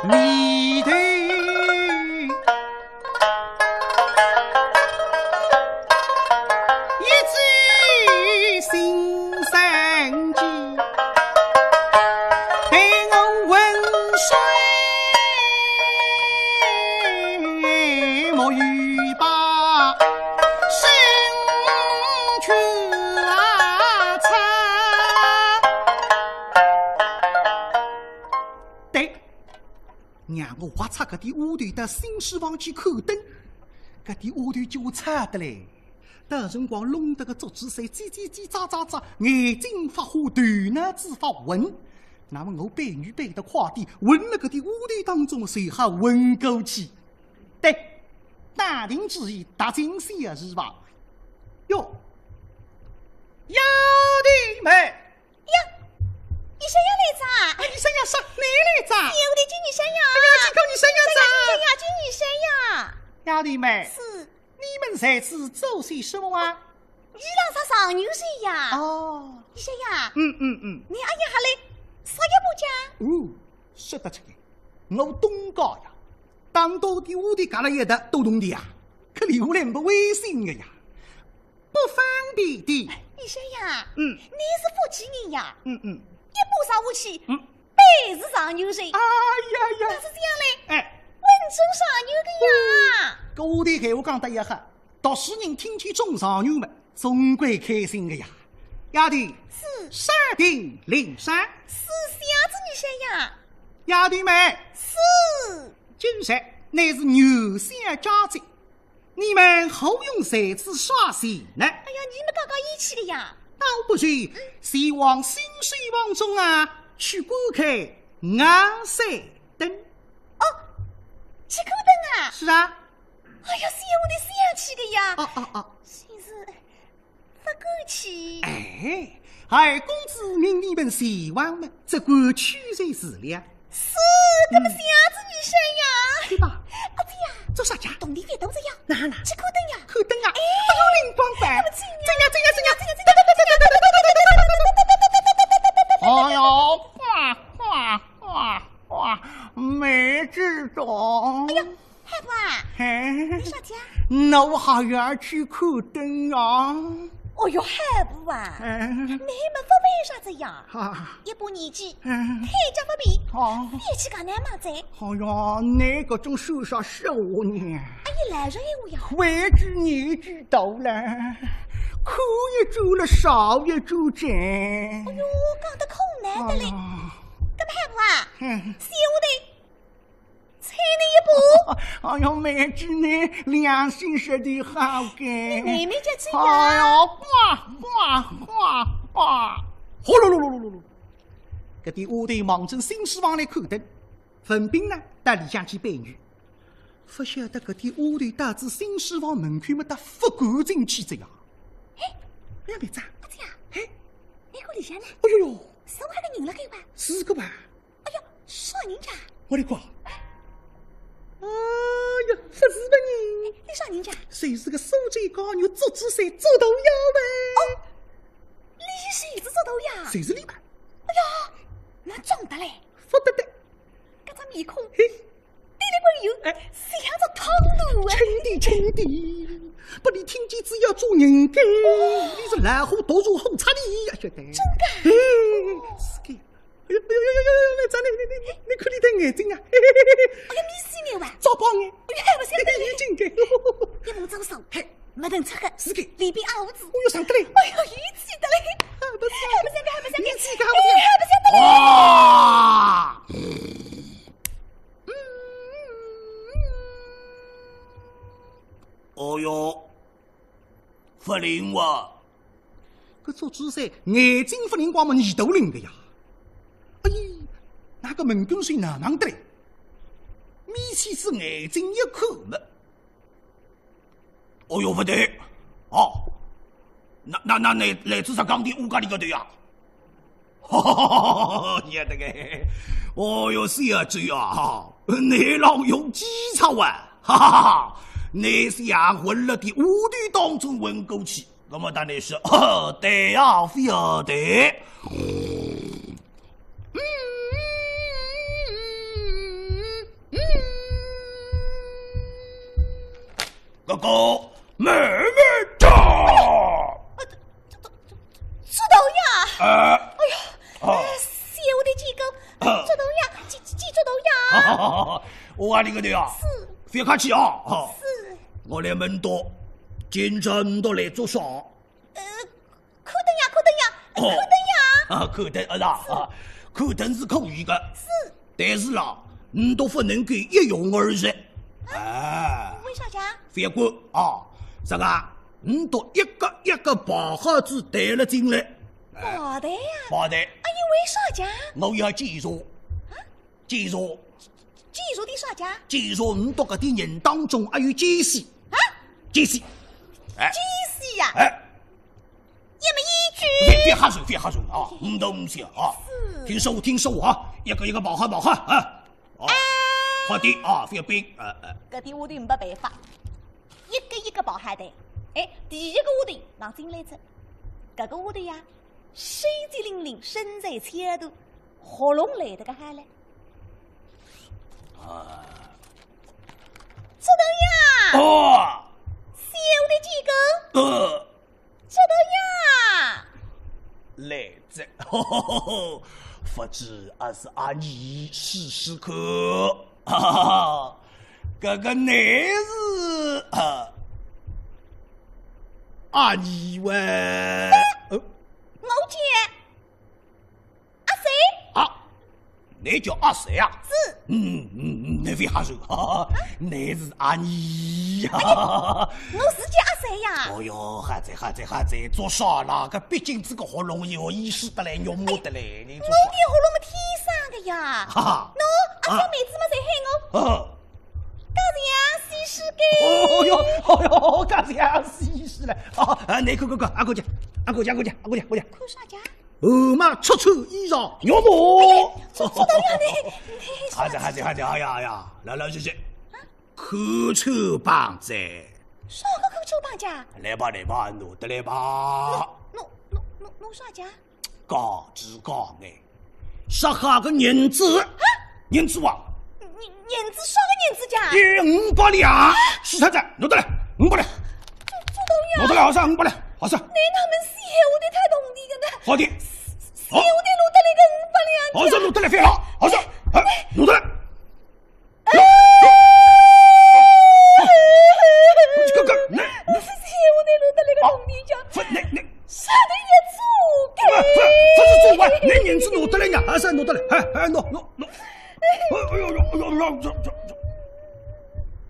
你的一句心声句，陪我温水莫雨把身去擦。对。让我挖出搿点乌头到新希望去口灯，搿点乌头就差得嘞。到辰光弄得个竹子水叽叽叽喳喳喳，眼睛发花，头脑子发昏。那么我背女背得快点，混了搿点乌头当中，随好混过去。对，大庭之意，达进小日房。哟，幺弟妹。你生呀来着？你生呀啥？你来着？我的今你生呀！哎呀，今你生呀生呀，今你生呀！丫弟妹，是你们在此做些什么啊？伊朗啥上牛水呀？哦，你生呀？你阿爷还来啥也不讲？哦，说得出来，我东高呀，当到的屋里干了一的都懂的呀，可留下来不危险的呀，不方便的。你生呀？你是福气人呀？一步上下去，背是上牛水。哎呀呀！那是这样嘞，哎，稳中上牛的呀。搿我的闲话讲得一黑，读书人听见中上牛们，总归开心的呀。丫头，是山顶灵山，是瞎子你生呀？丫头们，是今日乃是牛相佳节，你们何用在此耍戏呢？哎呀，你们刚刚一起的呀？倒不如希望新希望中啊，去观看昂山灯。哦，去口灯啊？是啊。哎呀，是呀，我得是要去的呀。先是不够去。哎，二公子命你们贤王们，只管取然是了。是，搿么瞎子女生呀？对吧？阿姐呀，做啥家？动力越动着呀。哪？去口灯呀？口灯啊！哎呦，灵光板！怎样？哎呦，哇！没知道。哎呀，海婆啊，嘿，你啥家？我还要去口灯啊！哦哟，还不啊？你们不为啥子呀？一把年纪，腿脚不便，力气更难嘛在。哎呀，你搿种手上说话呢？阿姨来着我呀。位置年纪到了，苦也做了，少也做正。哎哟，讲得可难得嘞。搿么还不啊？小的。催你一步！哎呦，妹子你良心说的好个。妹妹就这样。哎呦，哗！呼噜噜噜噜噜噜！搿点屋头忙成新希望来看灯，文斌呢到里向去陪雨。不晓得搿点屋头导致新希望门口没得不干净气质呀？哎，两妹子啊！阿子呀，哎，那个里向呢？哎呦呦，是我那个人了该吧？4个吧？哎呀，啥人家？我的瓜！哎呀，不是吧你？你啥人家？谁是个手嘴高牛，足智山猪头妖呗？哦，你谁是猪头呀？谁是你嘛？哎呀，那装的嘞，不得的，搿张面孔，对了滚油，像着汤炉啊！亲弟，不你听见只要做人干，你是老虎读书红擦里呀，晓得？真的？是的。哎呦，来咱你看你的眼睛啊！哎呀，你死眼哇！早帮眼，哎呀，还不晓得眼睛的，一摸左手，没等出个，是的，里边凹子，我又上得嘞！哎呦，语气的嘞！还不晓得，你自己还不晓得嘞！哇！哦哟，不灵哇！搿做主噻，眼睛不灵光嘛，耳朵灵个呀！哎呀，那个门根水哪忙得嘞？面前是眼睛一口嘛。哦哟，不对，哦，那来自啥钢铁屋家里个对呀？哈哈哈哈！也得个，哦哟，小嘴啊，你老用机操啊！哈哈哈！你是养混了的屋头当中混过去，那么当然是对呀，非要对。哥哥，妹妹到。猪头呀！哎呀，小的几个猪头呀，几猪头呀！我讲你个对啊，是，别客气啊！是，我来问到，今朝都来做啥？看灯呀！看灯啦！看灯是可以的，是，但是啦，你都不能够一拥而入。为啥呀？别管啊，这个你都一个把好子带了进来。好的呀。好的。阿姨为啥呀？我要介绍，介绍的啥呀？介绍你到搿点人当中还有奸细啊？奸细，奸细呀！一门一句。别哈手啊！唔懂事啊！听说啊！一个跑好啊！好的啊，别兵搿点屋头没办法，一个跑下的。第一个屋头让进来着，搿个屋头呀，水机灵灵，身在前头，喉咙来得个哈嘞。猪头呀！小的几个？猪头呀！来着，不知还是阿你试看。这个乃是阿你喂，我姐阿谁？你叫阿谁啊？是。你别哈手，你是阿你呀。我是叫阿谁呀？哦哟，还在做啥啦？搿毕竟这个喉咙有意识得来，肉摸得来，你做啥？我的喉咙么天生的呀！喏，阿小妹子么在喊我。搿样西施给。哦哟，搿样西施了。你看，阿哥讲。看啥家？后妈出衣裳，肉摸。做到样的。还在，哎呀，老实实，口臭棒子。啥个口臭棒家？来吧，弄得来吧。弄啥家？讲哎，杀下个银子，银子啊！银子啥个银子家？500两，死太子，弄得来500两。做到样。弄得来好像500两，好是。那他们小的太懂的个呢？好的。小的录得来个500两。好是录得来非常好，好是，录得来。你人子拿得来呀？还是拿得来？拿。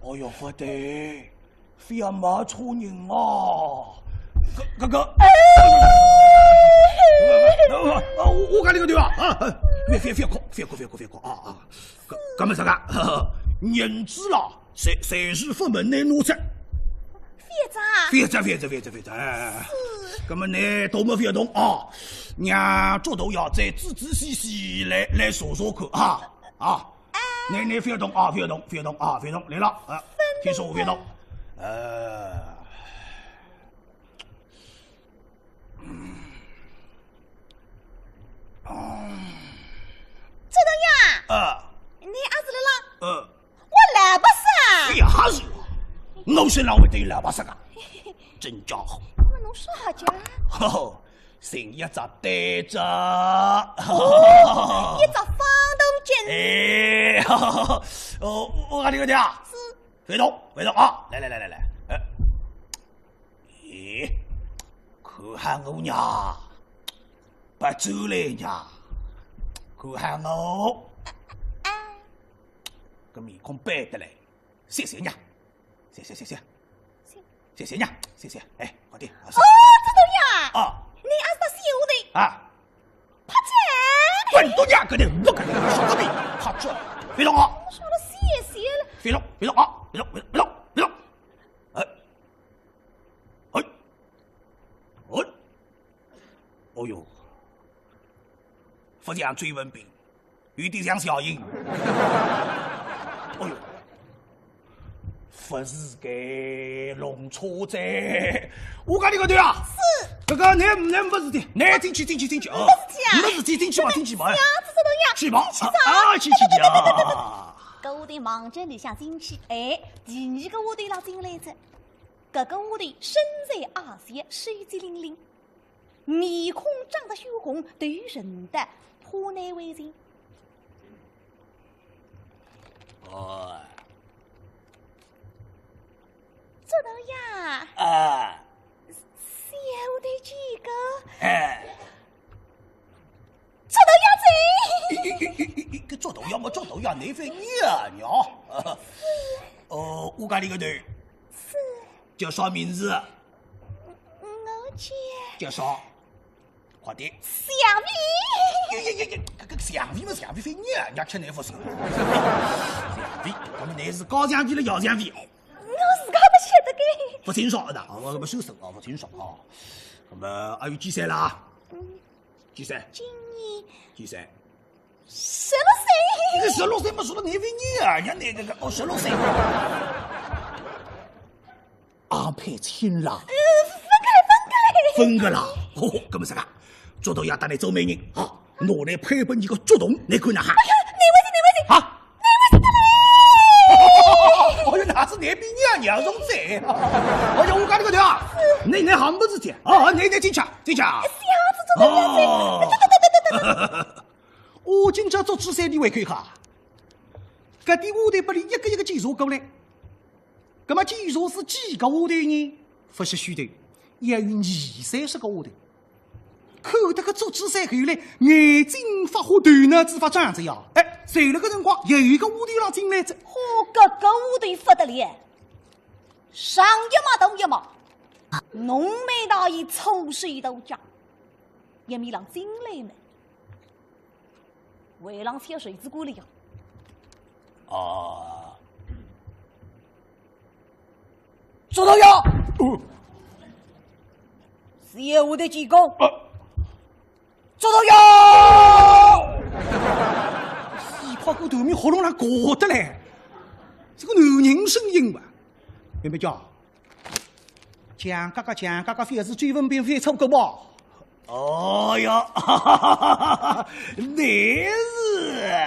哎呦，不对，非要骂错人啊！我讲那个对吧？别哭啊！干么啥个？人子啦，谁是府门内拿出？别子。那么呢，都没别动啊！让捉头要再仔细来说看啊！你别动啊！别动来了啊！听说别动，周东阳，你阿是了啦？我来不是。呀是，我身上会对来不是个，真家伙。侬说好家？吼，成一只对着，一只方东锦。我讲你个的啊，是，别动啊！来，看下我呀，不走来呀，看下我，个面孔白得来，谢呀，谢谢，哎，好的，周东阳，啊，你阿是小的啊，拍车，滚多呀，个的，不可能，什么病，拍车，别动啊！说了谢了，别动啊！别动！哦呦，不像追文兵，有点像小鹰。哦呦，不是个弄错子，我讲你个对啊！是。哥哥，你没事的，你进去啊！没事体，进去吧。呀，周东阳，去吧，去啊！搿屋头忙着里向进去，第二个屋头拉进来着。搿个屋头身材矮小，水机灵灵，面孔长得羞红，头人的破内为人。周东阳，小的几个？周东阳在。个捉头要你份娘！我讲你个头叫啥名字？我叫啥？快点！香味。这香味嘛，香味份娘吃那副香味，我们那是高香味了，要香味。我自家不晓得个。不清爽的，我们收手啊，不清爽啊。我们还有几岁了？几岁？今年几岁16岁。你16岁嘛，说了你份娘，人家那个16岁。安排亲了。分开了。哦，搿么啥个？捉到要带来做媒人啊！拿来配拨你个竹筒，你看哪哈？你为啥？啊！你为啥得来？哦哟，那是那边娘从在。哎呀，我讲你个头啊！你还没事体啊？你进去。下次做的对。我今朝做主3你会看哈？搿点屋头把你一个检查过来，葛么检查是几个屋头呢？不是虚头，也有20-30个屋头。看得个做主3后来眼睛发花，头脑子发胀子呀！哎，随了个辰光，又一个屋头上进来着。搿个屋头不得了，上一码动一码，浓眉大眼，粗水头家，一面浪进来呢，为浪贴水子锅里呀。捉到呀！小屋的几个？捉到呀！西瓜哥头面喉咙上搞得来，这个男人声音吧，妹妹叫蒋哥哥，非是追文兵非错个吧？哦呀，你是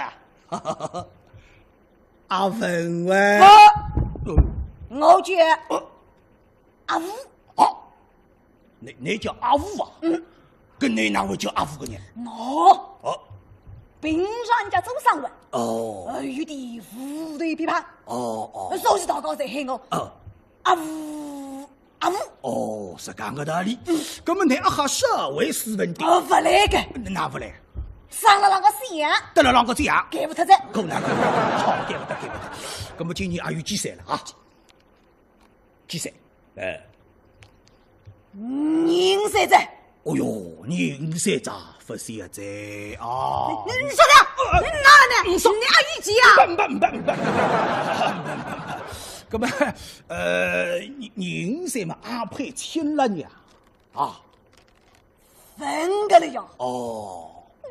阿文文，我叫阿武。你叫阿五啊？跟你哪位叫阿五个人？哦，兵人家走上文，有点无对批判。所以大家在喊我阿五。是这个道理。那么你阿哈社会斯文的？不来个，哪不来？上了啷个这样？得了啷个这样？给不他噻？够难，好，给不得。那么今年还有几岁了啊？几岁？人岁在。哦哟，人岁咋不现在啊？你说的，你哪呢？你阿姨几啊？那么人岁嘛，安排亲了呢啊？分个了呀？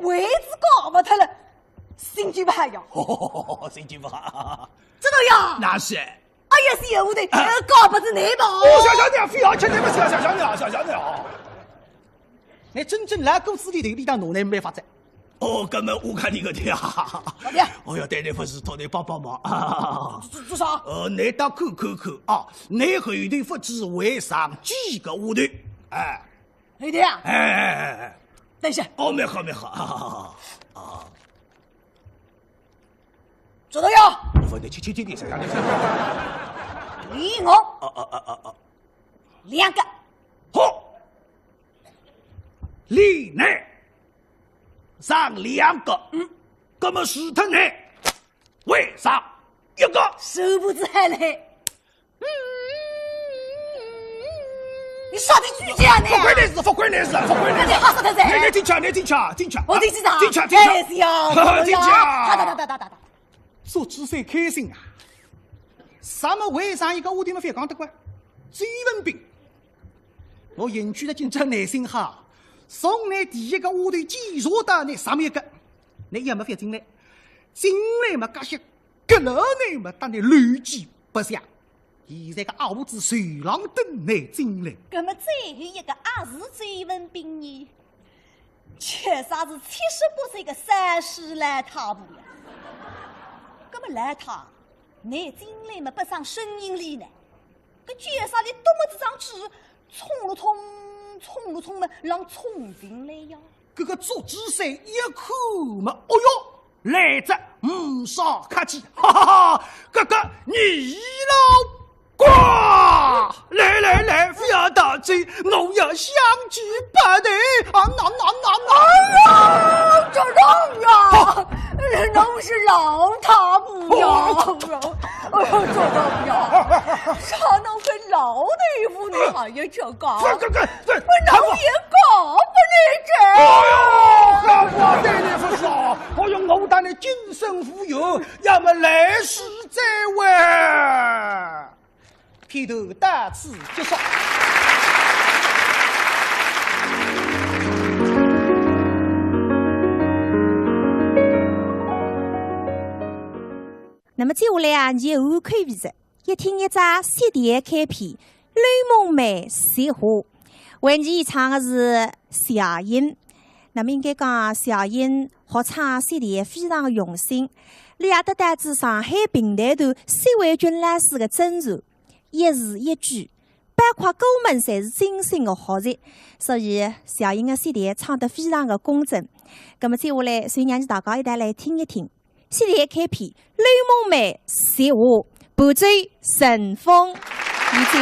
位置搞不脱了，心情不好呀？心情不好，知道呀？那是。哎呀，是有的，搞不子内部。小鸟，非要吃你们小鸟。你真正来股子里头，你当农人没法子。根本我看你个的啊！好的。我要对你不是托你帮忙啊！做啥？你到看啊！你后头不知为上几个屋头？对的呀。等一下。没好。知道呀？我得去小鸟。李我。2个。好。里内上2个，那么石头内为上1个，手不子还来。你啥的举家呢？不关你事。你好死他噻！你进去。我进去啥？进去。哎呀，进去啊！打。做几岁开心啊！什么为上一个屋顶么反讲得过？追问兵，我引去的进这内心哈。送你第一个屋头记住的那上面一个，你也没法进来嘛，这些阁楼内嘛，当你乱记不下。现在个阿五子随廊灯来进来，那么最后一个也是追问兵呢，确实是70多岁个30来他不呀？那么来他，你进来嘛不上声音里呢？个绝杀的多么这张纸，冲嘛，让冲进来呀！这个做姿势一口嘛，哦哟，来着无少客气，哈哈！哥哥你老瓜，来，不要打嘴，我要相聚8代啊！哎呀，这人呀，能是老他不要？哎呀，这人呀，啥能跟老的妇女还有这个？哥，我能也搞不来这。我对你不说，我用我当你今生富有，要么来世再会。片头到此结束。那么接下来啊，你又看味着，一听一只西电开篇，绿梦梅雪花，为你唱的是小英。那么应该讲，小英学唱西电非常用心，你也得带至上海评弹团3位军老师的珍传，一字一句，包括歌门侪是精心的学习，所以小英的西电唱得非常的工整。那么接下来，所以让大家一道来听一听。西电开篇，绿梦梅雪花，伴奏神风，已经。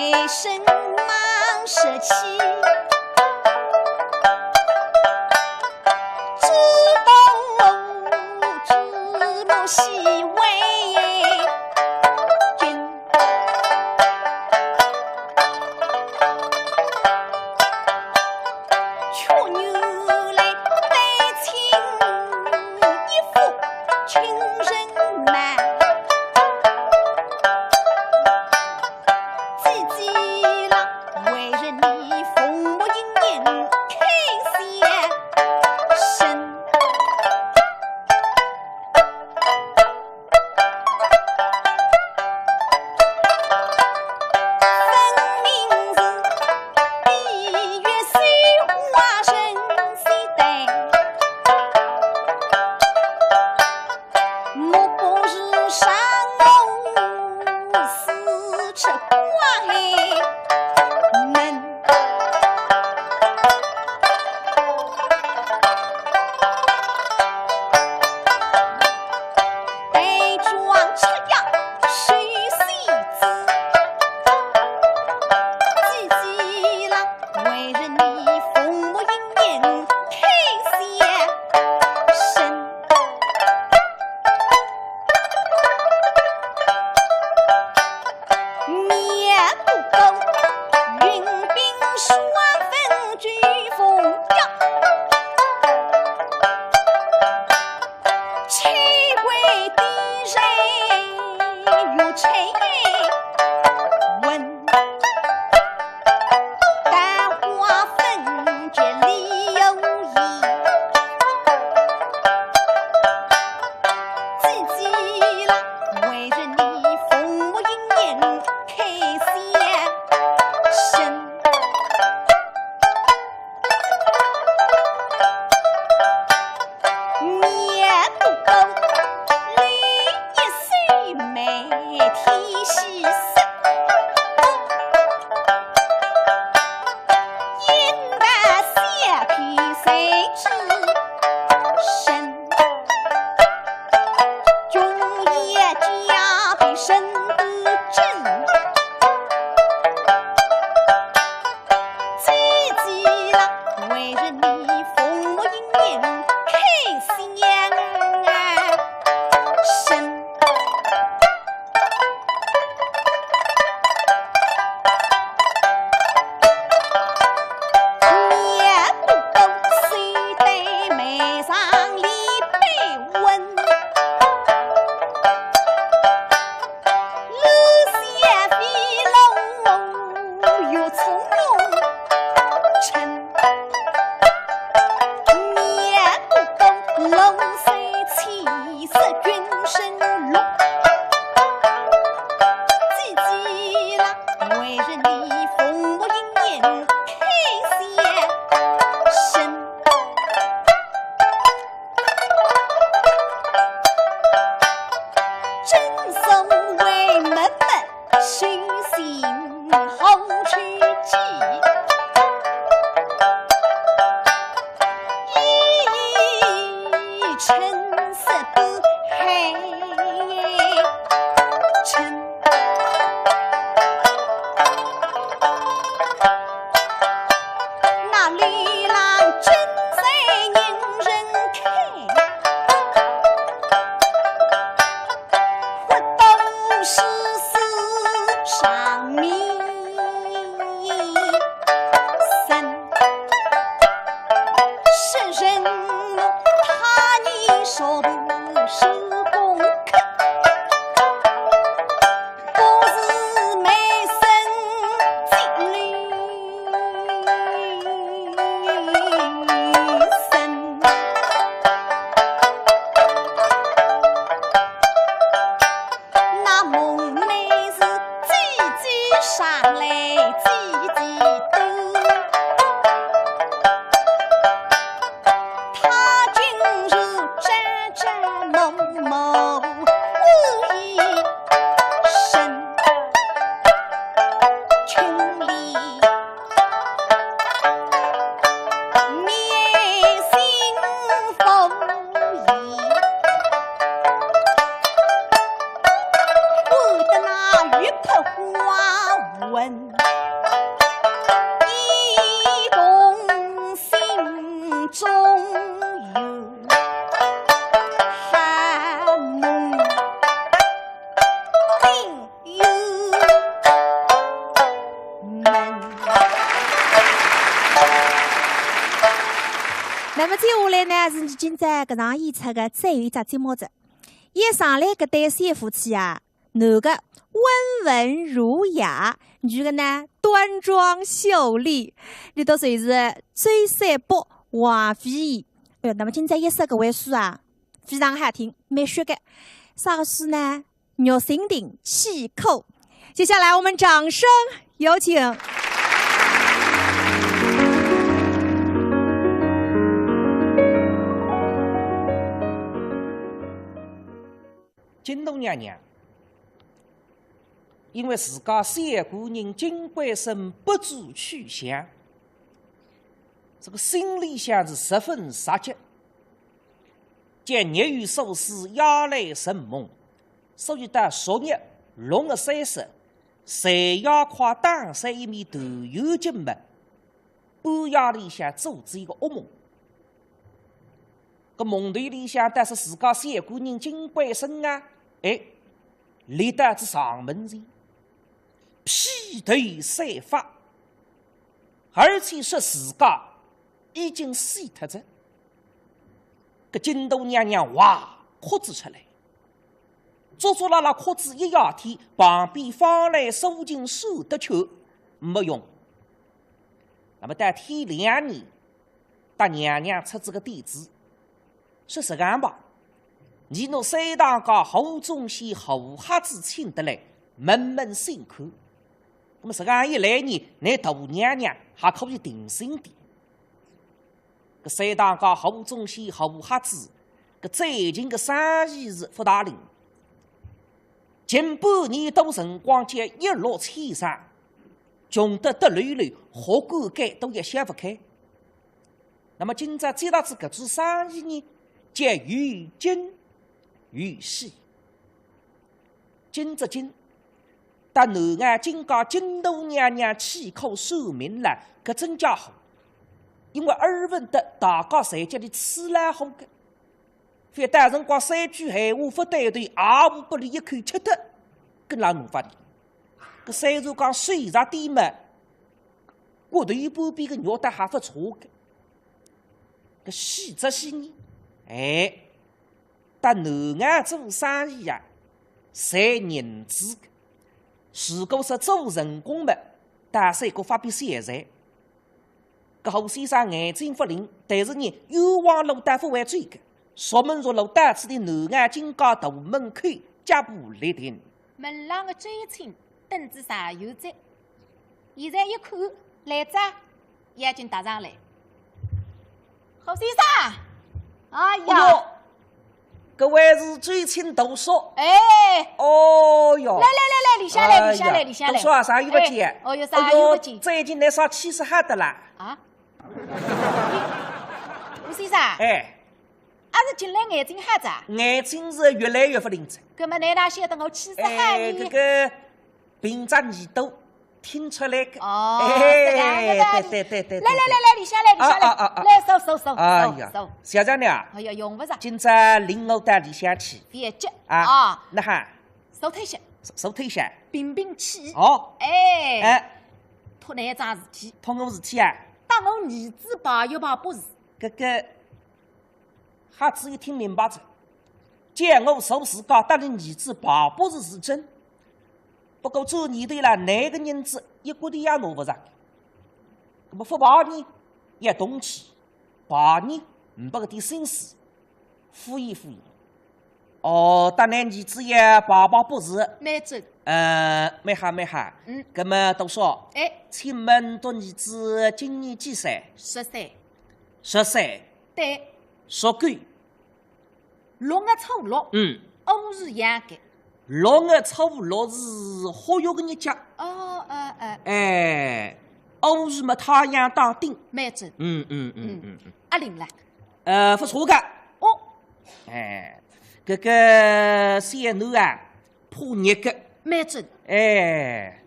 为什么舍弃？知母喜为君，却牛来带亲一副情人难。特花纹，一动心中有寒梦，定有门。那么接下来呢，是今在搿场演出的最后一只节目子。一上来搿对三夫妻啊，男个温文儒雅，女个呢端庄秀丽，里头侪是追三伯王菲仪。哎哟，那么今在一首搿位诗啊，非常好听，蛮血的。啥个诗呢？玉心亭气口。接下来我们掌声有请。金东娘娘因为自家三姑人金桂生不知去向，这个心里向是十分杀急，将日语寿司压来神梦，所以到昨日6月30，谁要夸当山一面头有金门，半夜里向做着一个噩梦。搿梦头里向但是自家三姑人金桂生啊，立得只上门前，披头散发，而且说自家已经死脱着。搿金都娘娘哇哭子出来，足足拉拉哭子一夜天，旁边放来手巾手得去，没用。那么到天亮呢，大娘娘出这个点子，说这样吧，你拿三堂家侯忠贤侯瞎子请得来，门门审看。那么这样一来呢，那大娘娘还可以定心点。搿三堂家侯忠贤侯瞎子，搿最近的生意是不大灵。近半年多辰光间一落千丈，穷得得累累，活干干都也想不开。那么今朝接到子搿做生意呢，皆于今于西。今朝今，搭南岸金家金都娘娘起口说明了，搿真家好。因为耳闻得大家侪叫你此来好个，反当辰光三句闲话不对头，也无不理一口吃得，跟哪弄法的？搿虽然讲水上低嘛，骨头半边个肉得还不错个。搿细则细呢，到南岸做生意啊，赚银子个。如果说做人工嘛，大三个发比现在。搿侯先生眼睛不灵，但是呢，冤枉路大夫还追个。说门入路大处的南岸金家大门口，脚步立定。门上的追亲凳子上有在，现在一看，来者已经搭上来。侯先生，哎呀，搿位是追亲大叔。哦哟，来，里下来，里下来。大叔啊，啥又不见？哦哟，啥又不见？最近来上气势哈的啦。啊？吴先生。阿是近来眼睛瞎子啊？眼睛是越来越不灵着。葛么，难道晓得我气势哈呢？搿个平仄耳朵听出来个。哦，对。来，里下来，来，收。哎呀，小丈娘。哎呀，用不着。今朝领我到里向去。别急啊，那哈。手推些。手推些。平气。哦。托哪一桩事体？托我事体啊？当我儿子跑一跑不是。搿个。瞎子一听明白着，见我受自家得了儿子跑步是真。不过这年头了，哪个人子一个的也拿不上。那么不跑呢，也动气；跑呢，没个点心思，敷衍。哦，当然儿子也跑不是。蛮准。蛮好。那么多少？请问多儿子今年几岁？13。13。对。属狗。6月初6。偶日养的。6月初6是活跃的日节。偶日嘛太阳当顶。蛮准。阿玲啦。不错个。哦。搿个三囡啊，怕热个。蛮准。哎，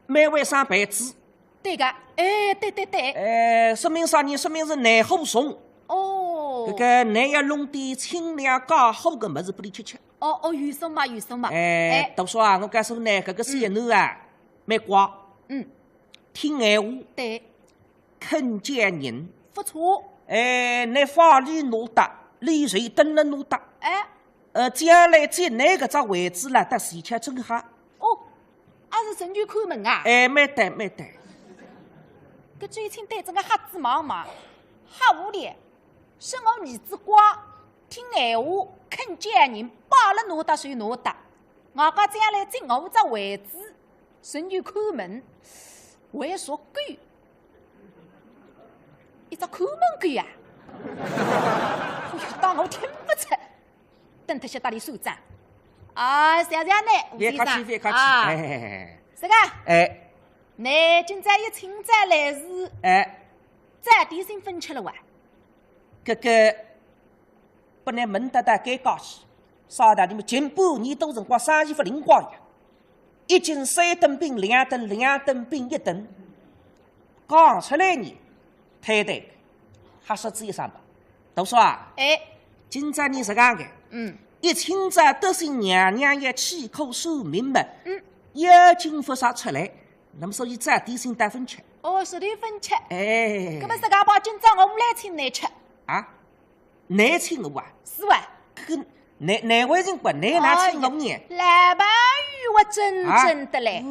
蛮会生白子。对个，哎，对。说明啥呢？说明是内好送。哦。你要弄点清凉加好的么子拨你吃。哦，有送嘛。都说啊，我告诉你，这个小囡啊，蛮乖。听闲话。对。肯见人。不错。你法律拿得，理财等了拿得。将来在哪个只位置了，得事情真好。哦，还是神去看门啊？没得。搿最近对这个瞎子忙嘛，瞎无聊，是我儿子乖，听闲话，肯见人，把了拿得就拿得。我家将来在我只位置，神去看门，为啥狗？一只看门狗呀！哎呀，当我听不出。等特些打理手账。啊，谢谢呢，吴先生。别客气。这个。你今朝一清早来时，在点心分吃了哇？这个不能问得该高兴。啥的，你们近半年都辰光生意不灵光呀，一斤3吨饼2吨，2吨饼1吨，讲出来呢，太对，还说只有3百。都说啊，今朝你是讲的。一清早得信娘娘也起口说明嘛，有金佛啥出来，那么所以在点心带分吃。哦，是的分吃。搿么自家把今朝我们来请你吃。啊？你请我啊？是哇。哪位人管你哪请我呢？来吧，与我真的嘞。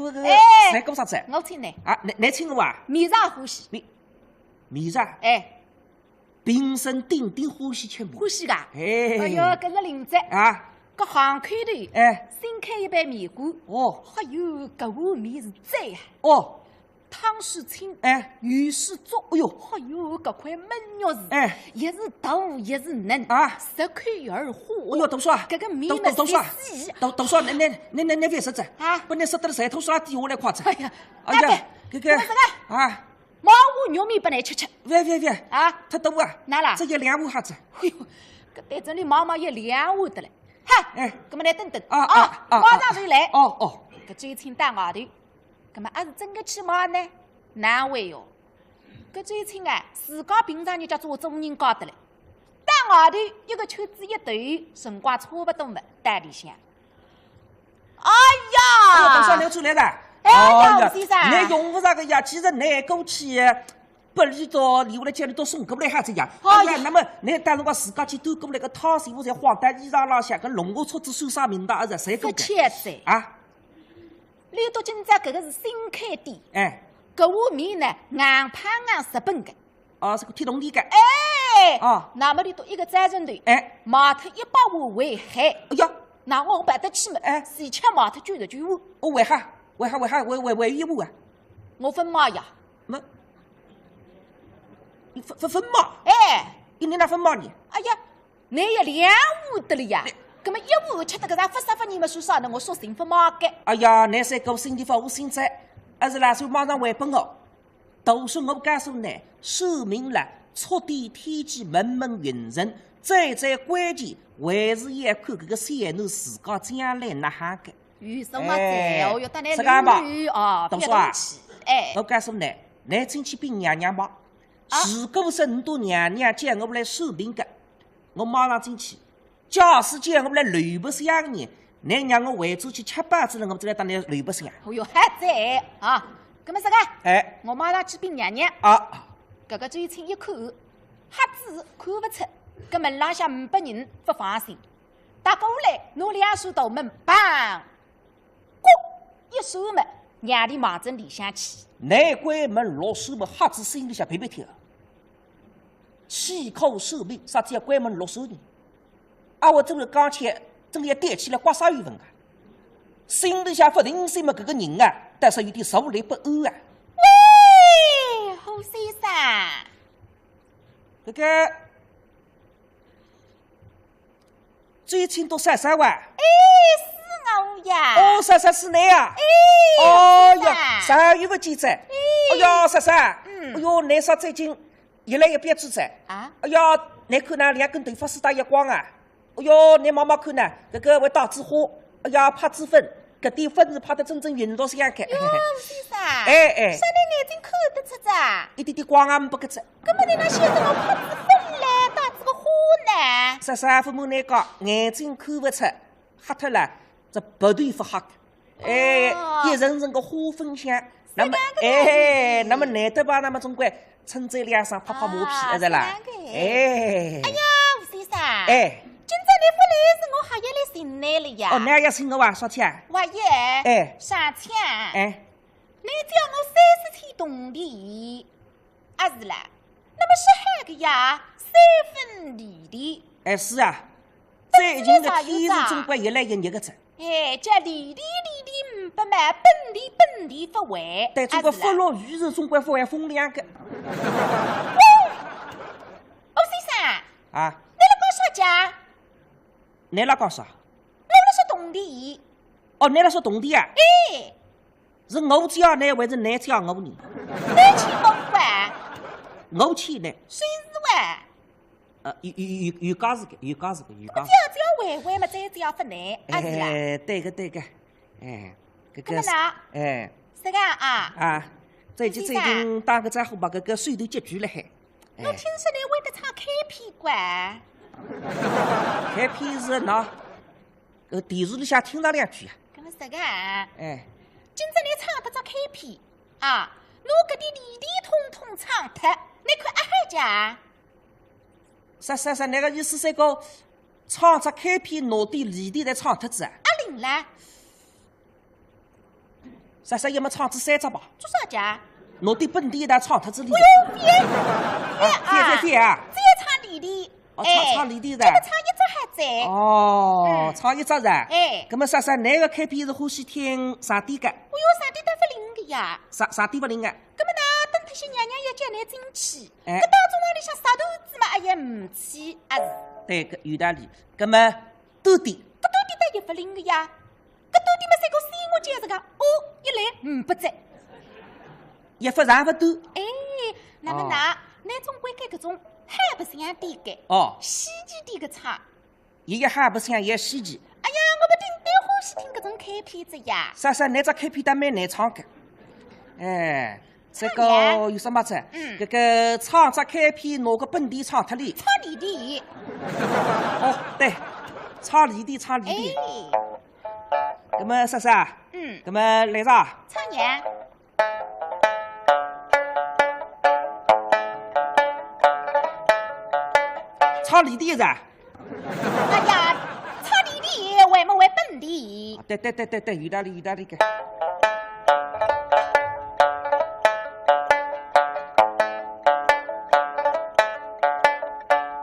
谁讲啥子？我请你。你请我啊？米茶欢喜。米茶。平生顶顶欢喜吃米。欢喜噶？哎呦，搿是灵芝啊！搿巷口头新开一爿面馆。哎呦，搿碗面是赞啊！汤水清，鱼水足。哎呦，搿块焖肉是，一是大一是嫩啊，10块而化。哎呦，都说搿个面嘛都说，都说，你别说这啊！不然说得了舌头刷低下来夸子。哎呀，这个啊。毛碗肉面拨你吃。别啊！太多啊！哪啦？这一2碗哈子。哎呦，搿对这里妈妈一2碗的嘞。哈，搿么来等马上就来。搿最近打外头，搿么还是真个去买呢？难为哟，搿最近自家平常人家做人搞得嘞，打外头一个圈子一头，辰光差不多没带里向。哎呀！多少牛出来了？呀，先生，你用不着个呀，其实你过去不离到离下来家里都送过来哈子呀。那么你当辰光自家去端过来个汤水，我在荒诞衣裳浪向个龙河车子手上名堂儿子谁够的？切啊！你到今朝搿个是新开店，搿碗面呢硬派硬日本个。是个铁笼底个。那么你到一个早晨头，卖脱100碗为海。哎呀，那我办得起嘛？谁吃卖脱99碗？为哈？为一碗啊！我分卖呀。没，你分卖？一年哪分卖呢？哎呀，你也2碗得了呀？搿么1碗吃得搿啥发你们说啥呢？我说幸福买的。哎呀，你再搞新地方我现在，还是拉手马上回本哦。都说我告诉你，说明了触地天机，门运程，最关键还是要看搿个小囡自家将来哪哈个。有什么在？哦哟，当然有哦，都说啊，我告诉你，你进去跟娘娘忙。如果是你到娘娘叫我们来说明的，我马上进去。假使叫我们来乱不相的人，你让我回出去吃包子了，我们再来当你乱不相。哦哟，还在啊？搿么啥个？我马上去禀娘娘。搿个最近一看，瞎子看不出，搿门浪向500人不放心。打过来，拿2扇大门，砰！一扇门，让你忙进里向去。难关门落扇门，瞎子心里向别跳。起口说明，啥子要关门落扇呢？我真的讲起，真的要担起来刮啥缘分啊！心里向不定心嘛，搿个人啊，但是有点坐立不安啊。喂，侯先生，搿个最近都啥哇？是我呀。啥是你啊？呀，3月份记者。呀，啥？哎哟，你啥最近越来越别致噻？哎呀，你看那2根头发丝打一光啊！哎哟，你妈妈看呢，搿个会打子花，哎呀，拍子粉，搿点粉是拍得真正云朵相看。吴先生，哎，啥你眼睛看得出咋？一点点光也不搿只。搿么你那晓得我拍子粉来打这个花呢？十三父母来讲，眼睛看不出，吓脱了，这白头发吓的。哎，一层层个花粉香。那么，那么难得吧？那么总归趁这两上拍拍马屁，是啦。哎呀，吴先生，哎，今朝你不来时，我还要来寻你了呀。哦，那也寻我哇？啥天？我爷，哎，啥天？哎，你叫我30天动地，啊是啦。那么是海个呀，3分离地。哎，是啊，最近的天气总归越来越热个子。哎，叫离地不满，本地不还。对，总归发落雨时，总归不还风凉个。欧先生，啊，你辣讲啥家？你辣讲啥？我辣说动地。哦，你辣说动地啊？哎，是我叫你，还是你叫我呢？你请我管，我请你。谁是管？有家是个，有家是个，有家。只要回嘛，再只要不难，啊是啦。哎，对个，哎，搿个哪？哎，啥个啊？啊，最近打个招呼把搿个水头接住了海。我听说你会得唱开篇管。开篇是喏，电视里向听到两句啊。搿么啥个啊？哎，今朝你唱得只开篇啊，侬搿点离地统统唱脱，你看阿海家。啥，那个意思是讲唱只开篇，拿点离地来唱脱子啊？阿玲啦，啥要么唱只3只吧？做啥家？拿点本地的唱脱子离。飞啊！只要唱离地，哦，唱离地的。这个唱一只海仔。哦，唱一只是。哎，搿么啥，那个开篇是欢喜听啥点个？我有啥点得不灵个呀？啥点不灵个？搿么呢，等脱些娘娘要叫你进去，搿当中往里向啥头子嘛，也唔去，啊是。对个，有道理。搿么多点？搿多点得也不灵个呀？搿多点嘛，三个3我就是个，哦，一来5不在。一发长不多。哎，那么你总归该搿种海不像点个，哦，西几点个唱。伊个海不像，伊个西几。哎呀，我不顶欢喜听搿种开篇子呀。啥，那只开篇倒蛮难唱个。哎，这个有什么子？搿个唱只开篇，拿个本地唱脱哩。唱离地。哦，对，唱离地。搿么啥？搿么来啥？唱呀。唱离地是？哎呀，唱离地为么为本地？对，有道理个。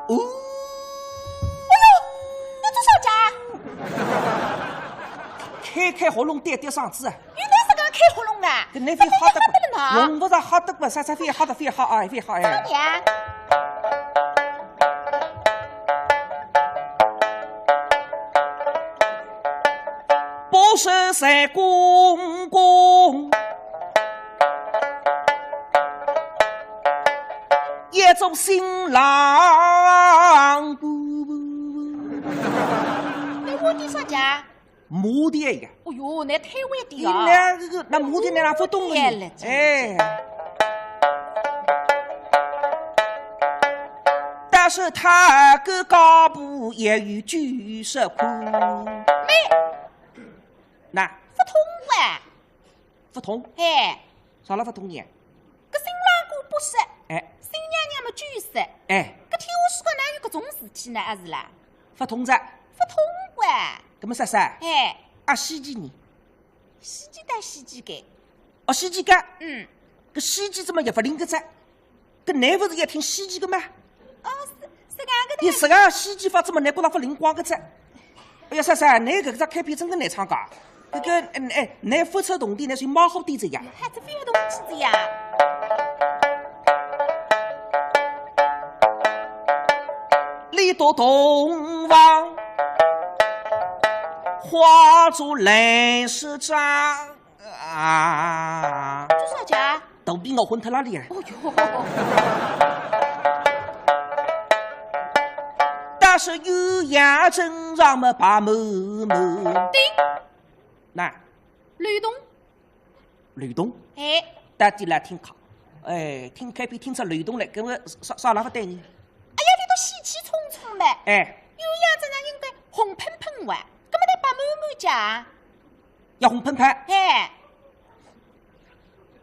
哦，哎呦，你做啥家？开喉咙，点嗓子。原来是个开喉咙啊！搿你非好得不？用不着好得不？啥非好哎，非好哎。唱呀。13公公，一做新郎。你我的啥家？马的呀！哎呦，那太晚点啊！那马的那不懂了。哎，但是他个高步也有90宽。那不通啊！不通？哎，啥了不通呢？搿新郎哥不是，哎，新娘娘么90，哎，搿天下世界哪有搿种事体呢？啊是啦，不通着。不通啊！搿么啥？哎，啊西几呢？西几带西几个？哦，西几个？搿西几怎么也不灵个只？搿难不是要听西几个吗？哦，是搿个你自家西几法怎么难觉得不灵光个只？哎呀，啥？你搿只开篇真个难唱噶。搿个你付出动地，那算蛮好点子呀。还是非要动机子呀？一朵东方，化作蓝色帐啊！做啥家？都比我混脱哪里啊？哦哟！那是有阳正上么把某某。对，那吕洞，吕洞，哎，大家来听课，哎，听开篇听出吕洞来，跟我啥哪个对你？哎呀，你都喜气冲冲的，哎，有阳正上应该红喷喷哇，干嘛得把某某家？要红喷喷，哎，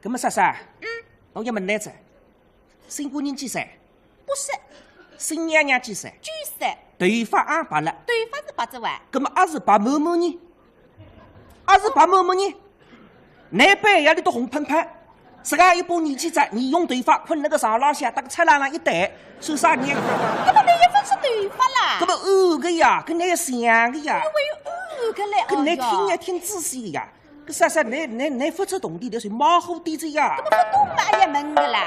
搿么莎莎，侬一门男子，新姑娘几岁？不是，新娘娘几岁？举手，头发也白了，对方是八只哇，搿么也是白某某呢？也是白某某呢？男班夜里都红喷喷，自家一把年纪窄，你用头发困那个床浪向，搭个菜篮上一戴，算啥人？搿么那一分是头发啦，搿么偶个呀，跟那像个呀，为有个嘞，跟你听也听仔细个呀。搿啥啥，你不出动地的是马虎地子呀？不懂嘛也问个啦。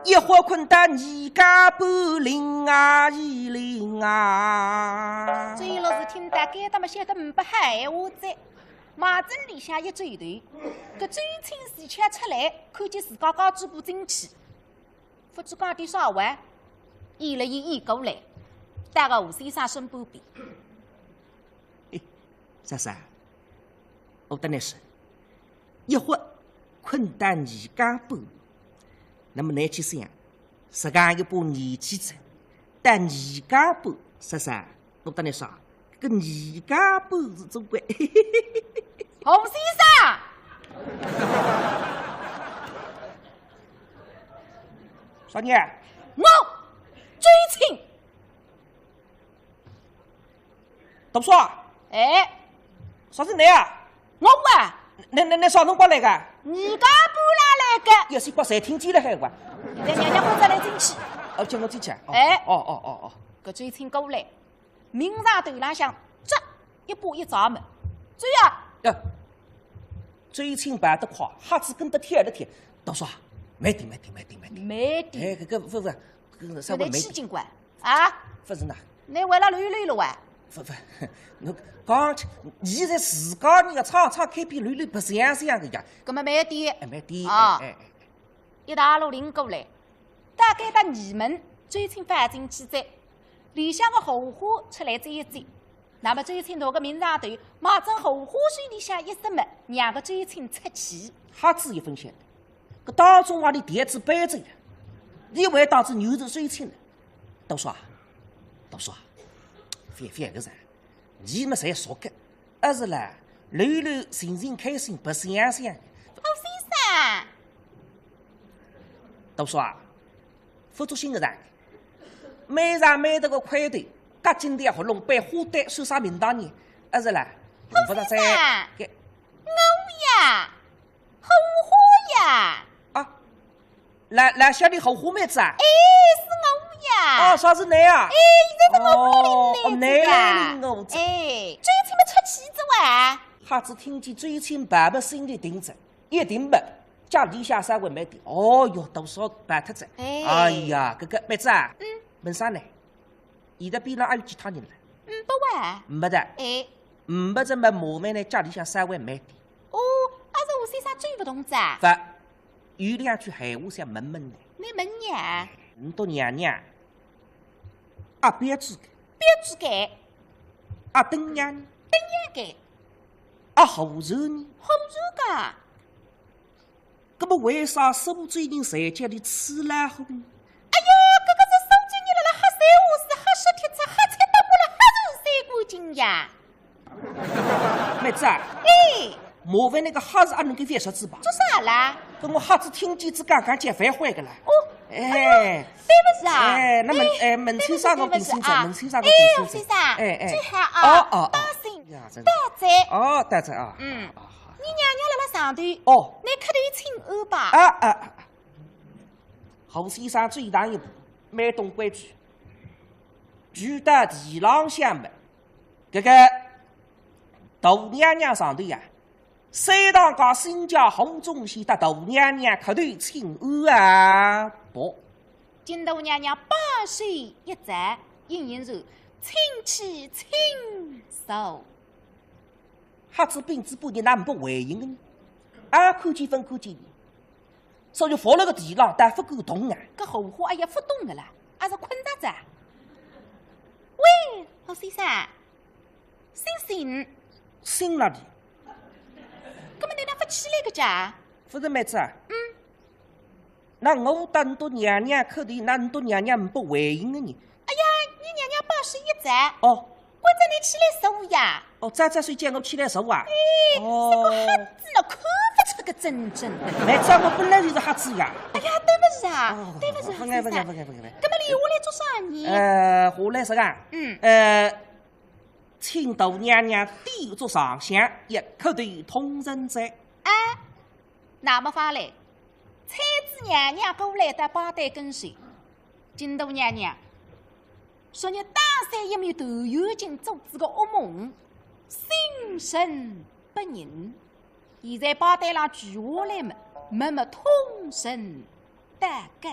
一会困得二家半零啊一零啊。最老是听大概他们晓得500闲话在，马镇里向一转头，搿周青自却出来，看见自家高嘴巴进去，不知讲点啥话，演了演过来，带个吴先生身旁边。莎莎，我跟你说，一会困得二家半。那么你去想，自家一把年纪长，但二家半，莎莎，我跟你说，搿二家半是总归。洪先生，啥人？我周青。大叔啊，哎，啥是你啊？我啊，你啥辰光来个？二家半拉来个，要是把谁听见了还个？现在娘娘我再来进去。叫我进去。哎，哦。搿周青过来，明上头浪向这一把一闸门，追啊！追青办得快，哈子跟得贴了贴。大叔，慢点。慢点。哎，搿不稍微慢点。西警官啊！不是呐。你为了乱了哇？不，侬讲现在自家人个唱开篇乱不像个呀。搿么慢点。慢点。哎。一大路领过来，大概到二门，周青翻进去在，里向个荷花出来摘一摘。那么周青拿个名上头，马正荷花水里向一什么，让个周青出气。哈子一分晓得，搿当中话里第一次背着呀，你为当子牛头周青呢？大叔啊，反个噻，你们侪熟个，而是啦，乱心开心不想。好先生。大叔啊，付出心个人，每上每头个块头，夹紧的活龙背花带算啥名堂呢？而是啦，好先生，我呀，荷花呀。啊，来晓得荷花妹子啊？哎，是我呀。啥是你啊？哎，现在是我你来领我子。哎，追青么出气子哇？哈子听见追青爸爸心里定着，一定没。家里向稍微慢点。哦哟，多少办特子。哎呀，搿妹子啊，问啥呢？现在边上还有其他人了？不哇？没的。哎，没这么麻烦呢，家里向稍微慢点。哦，阿是吴先生追不动子啊？不，有两句闲话想问呢。你问呀？你到娘娘，阿表子个，表子个，阿邓娘，邓娘个，阿后头呢？后头个。搿么为啥收罪人在家里吃烂后呢？哎呀，搿个是收罪人辣辣黑三下是黑石铁子，黑菜搭我了黑人三干净呀！妹子啊，哎，麻烦那个哈子阿能给翻勺子吧？做啥啦？跟我哈子听见子刚刚结饭坏个啦。哦，哎，对不是啊？哎，那么门清啥个定心针？门清啥个定哎，心针？先生，最好啊，当心，带在。哦，带在啊。你娘娘辣辣上头，哦，你磕头请安吧。侯先生最大一步，蛮懂规矩。住得地浪向么，搿个大娘娘上头呀，三堂讲新家侯忠贤搭大娘娘磕头请安啊！不，金大娘娘把手一展，应应说：“请起，请手。”哈子兵子把你哪不回应的呢？俺看见分看见你，所以放了个地浪，但不够动啊！搿荷花哎呀，不懂的啦。还是困着子？喂，好先生，醒！醒了的。搿么你哪不起来个家？夫人妹子啊，那我等到娘娘口头，那你到娘娘不回应的你。哎呀，你娘娘81载，哦，关着你起来受呀。哦，早睡觉我起来受啊。哎，哦，这个瞎子了，看不出个真正的。妹子啊，我本来就是瞎子呀。哎呀，对不起啊，对不起，不先生。爱不爱不爱不爱。搿么你下来做啥呢？下来啥嗯。请到娘娘第一桌上香，一口头同人在。哎，那么法来，才子娘娘过来的八代跟随，金都娘娘，昨日打山一面头有金做子个噩梦，心神不宁。现在八代郎聚下来嘛，默默通神大感。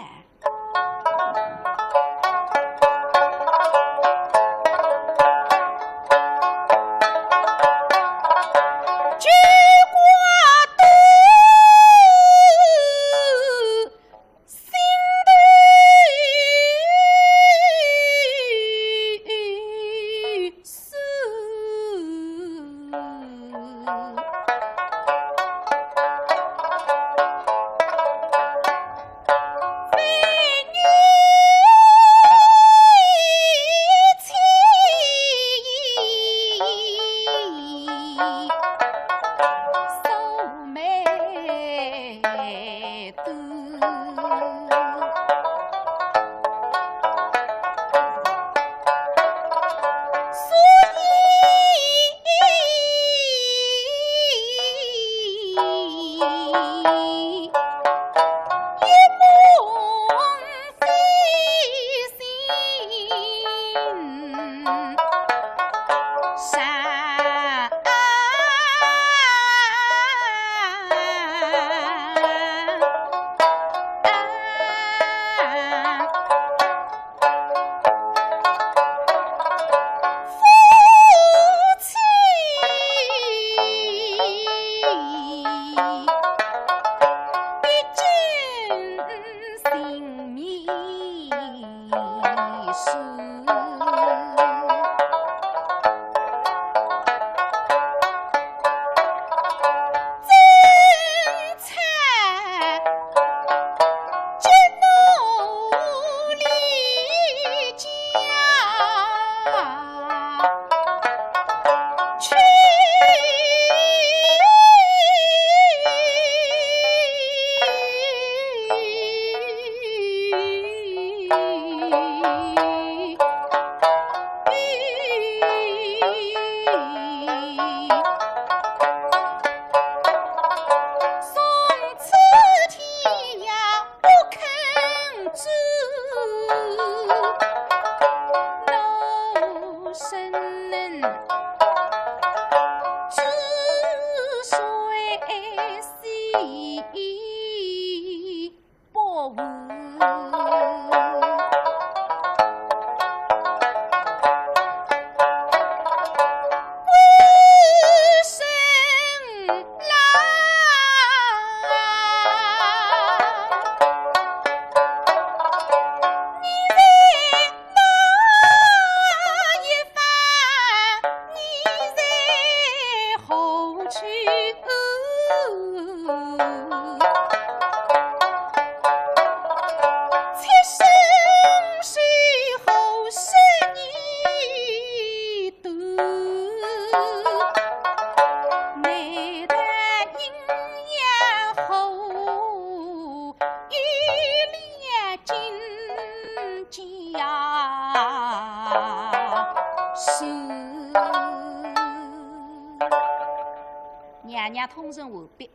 娘娘通神完毕，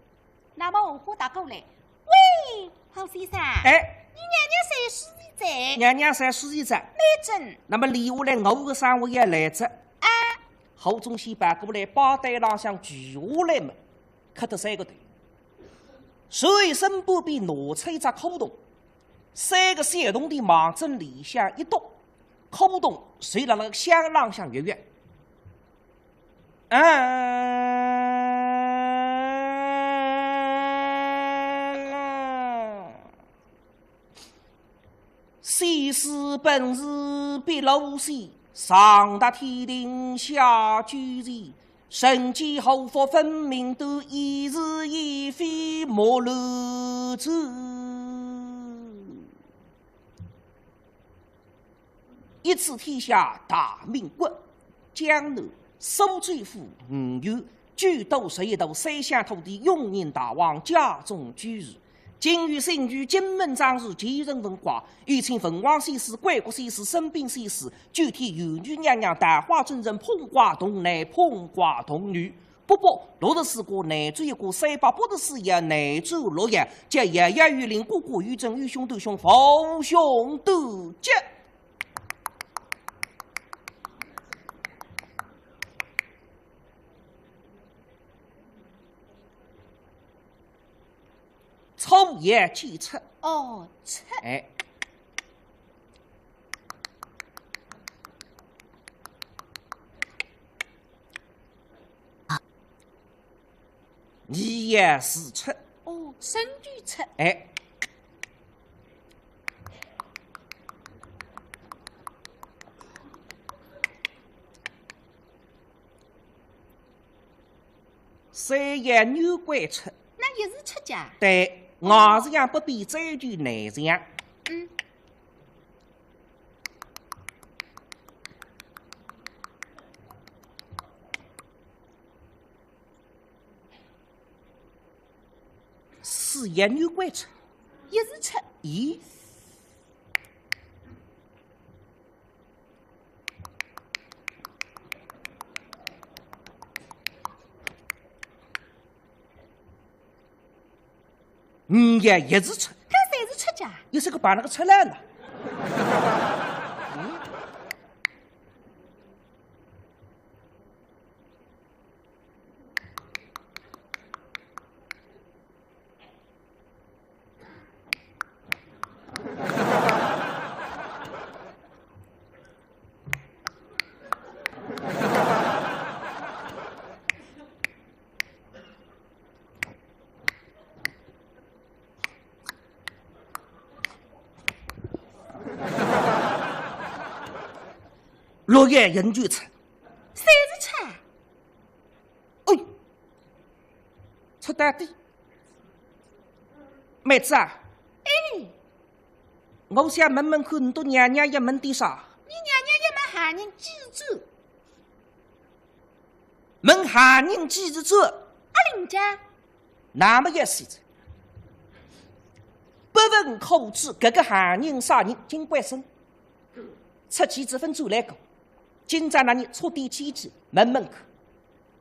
那么荷花打过来，喂，好先生，哎，你娘娘才书在，娘娘才书记在，没真，那么留下来我的生活也来着。啊，后中先把过来八代浪向聚下来嘛，磕得3个头，随身不必拿出一只口洞，3个小洞的忙针里向一剁，口洞随了那个香浪向跃跃。细史本是必露西，上达天庭，下居人。神机后佛分明都一是一非莫漏子。一次天下大明国，江南苏州府5县，居都11都3乡土地，永宁大王家中居住。今与新居金门长日吉人文化，欲请凤凰先师、关国先师、生兵先师，具体有女娘娘、大花真人、捧花童男、捧花童女。不过64个男主一个，384页男主6页，皆爷爷与邻，哥哥与正与兄斗兄，逢兄斗姐。抽爷记册哦，册哎，你也是册哦，生句册哎，3页女官册，那也是出家。对。外上不必追究内上。嗯。4页女官册，也是出。咦？也一是出，他才是出家，又是个把那个出来了。6页人就出，3是出。哎，出大地，妹子啊！哎，我想问问看，你到娘娘一门的啥？你娘娘一门下人记住。问下人记住这？阿林家。那么也是。不问口子，这个下人啥人？金冠生。出去这份走来讲。今朝那你出点机智问问看，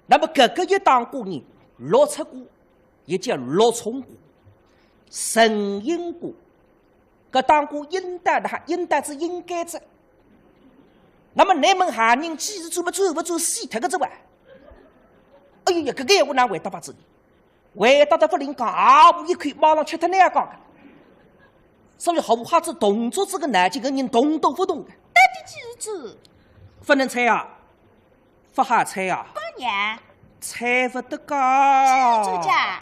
那么这个一当过人落出过，也叫落冲过，神应过，搿当过应得的哈，应得是应该子。那么你们下人既是做么做不做死脱个之外？哎呦呀，搿个闲话哪回答法子呢？回答得不灵讲啊！我一看马上吃脱那样讲的，所以好哈子动作这个难几个人动都不动的。到底记住？不能猜啊，不好猜啊！光娘，猜不得个。记住家。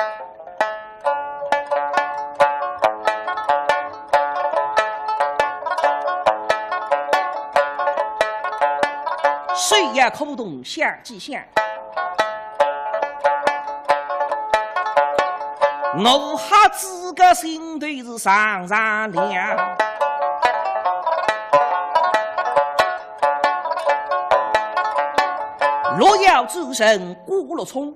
谁也看不懂想几想。我哈子个心头是上上亮。若要主神过落冲，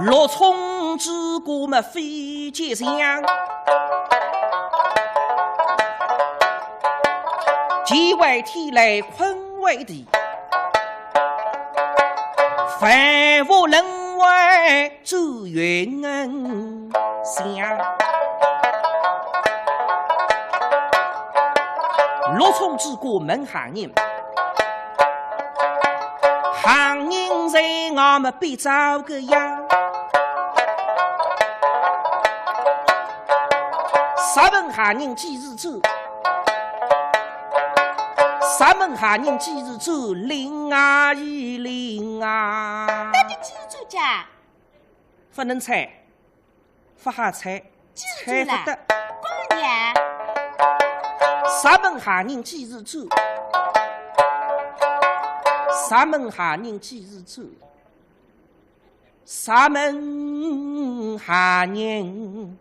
落冲之过么非吉祥。地为天来坤为地，凡无人为周云恩祥。落冲之过门下人。行人在我们必找个样啥问下人几日走啥问下人几日走灵啊一灵啊到底记住家不能猜不好猜猜不得光娘沙门下人几日走？沙门下人几日走？沙门下人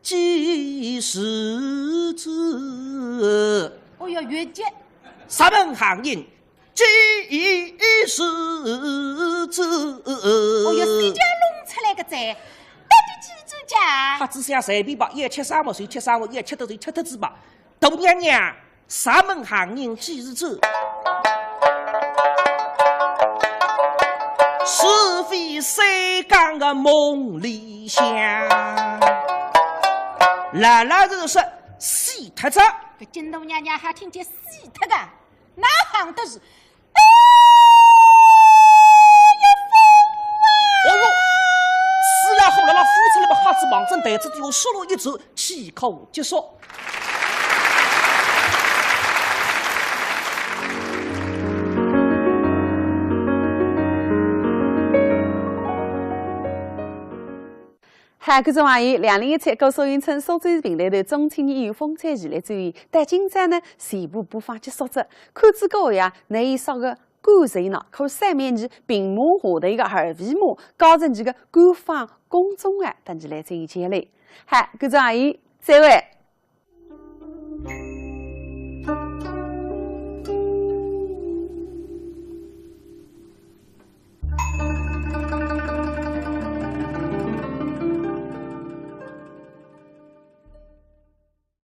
几时走？哦哟，越节。沙门下人几时走？哦哟，谁家弄出来个债？到底几周家？他只想随便吧，一吃3毛谁吃3毛，一吃得谁吃得子吧。大娘娘，沙门下人几日走？是非三更个梦里想，来来人说死特子。搿金大娘娘还听见死特个，哪行都是。哦哟，死了后来那扶出来把瞎子忙正袋子又说了一走，气口结束。嗨，观众朋友，2017高收音村苏州市平台头中青年有风采系列专辑，但今朝呢全部播放结束者，看子高呀，乃伊说个感受呢，可三面其屏幕下头一个二维码，搞成几个官方公众号，等起来进行接力。嗨，观众朋友，再会。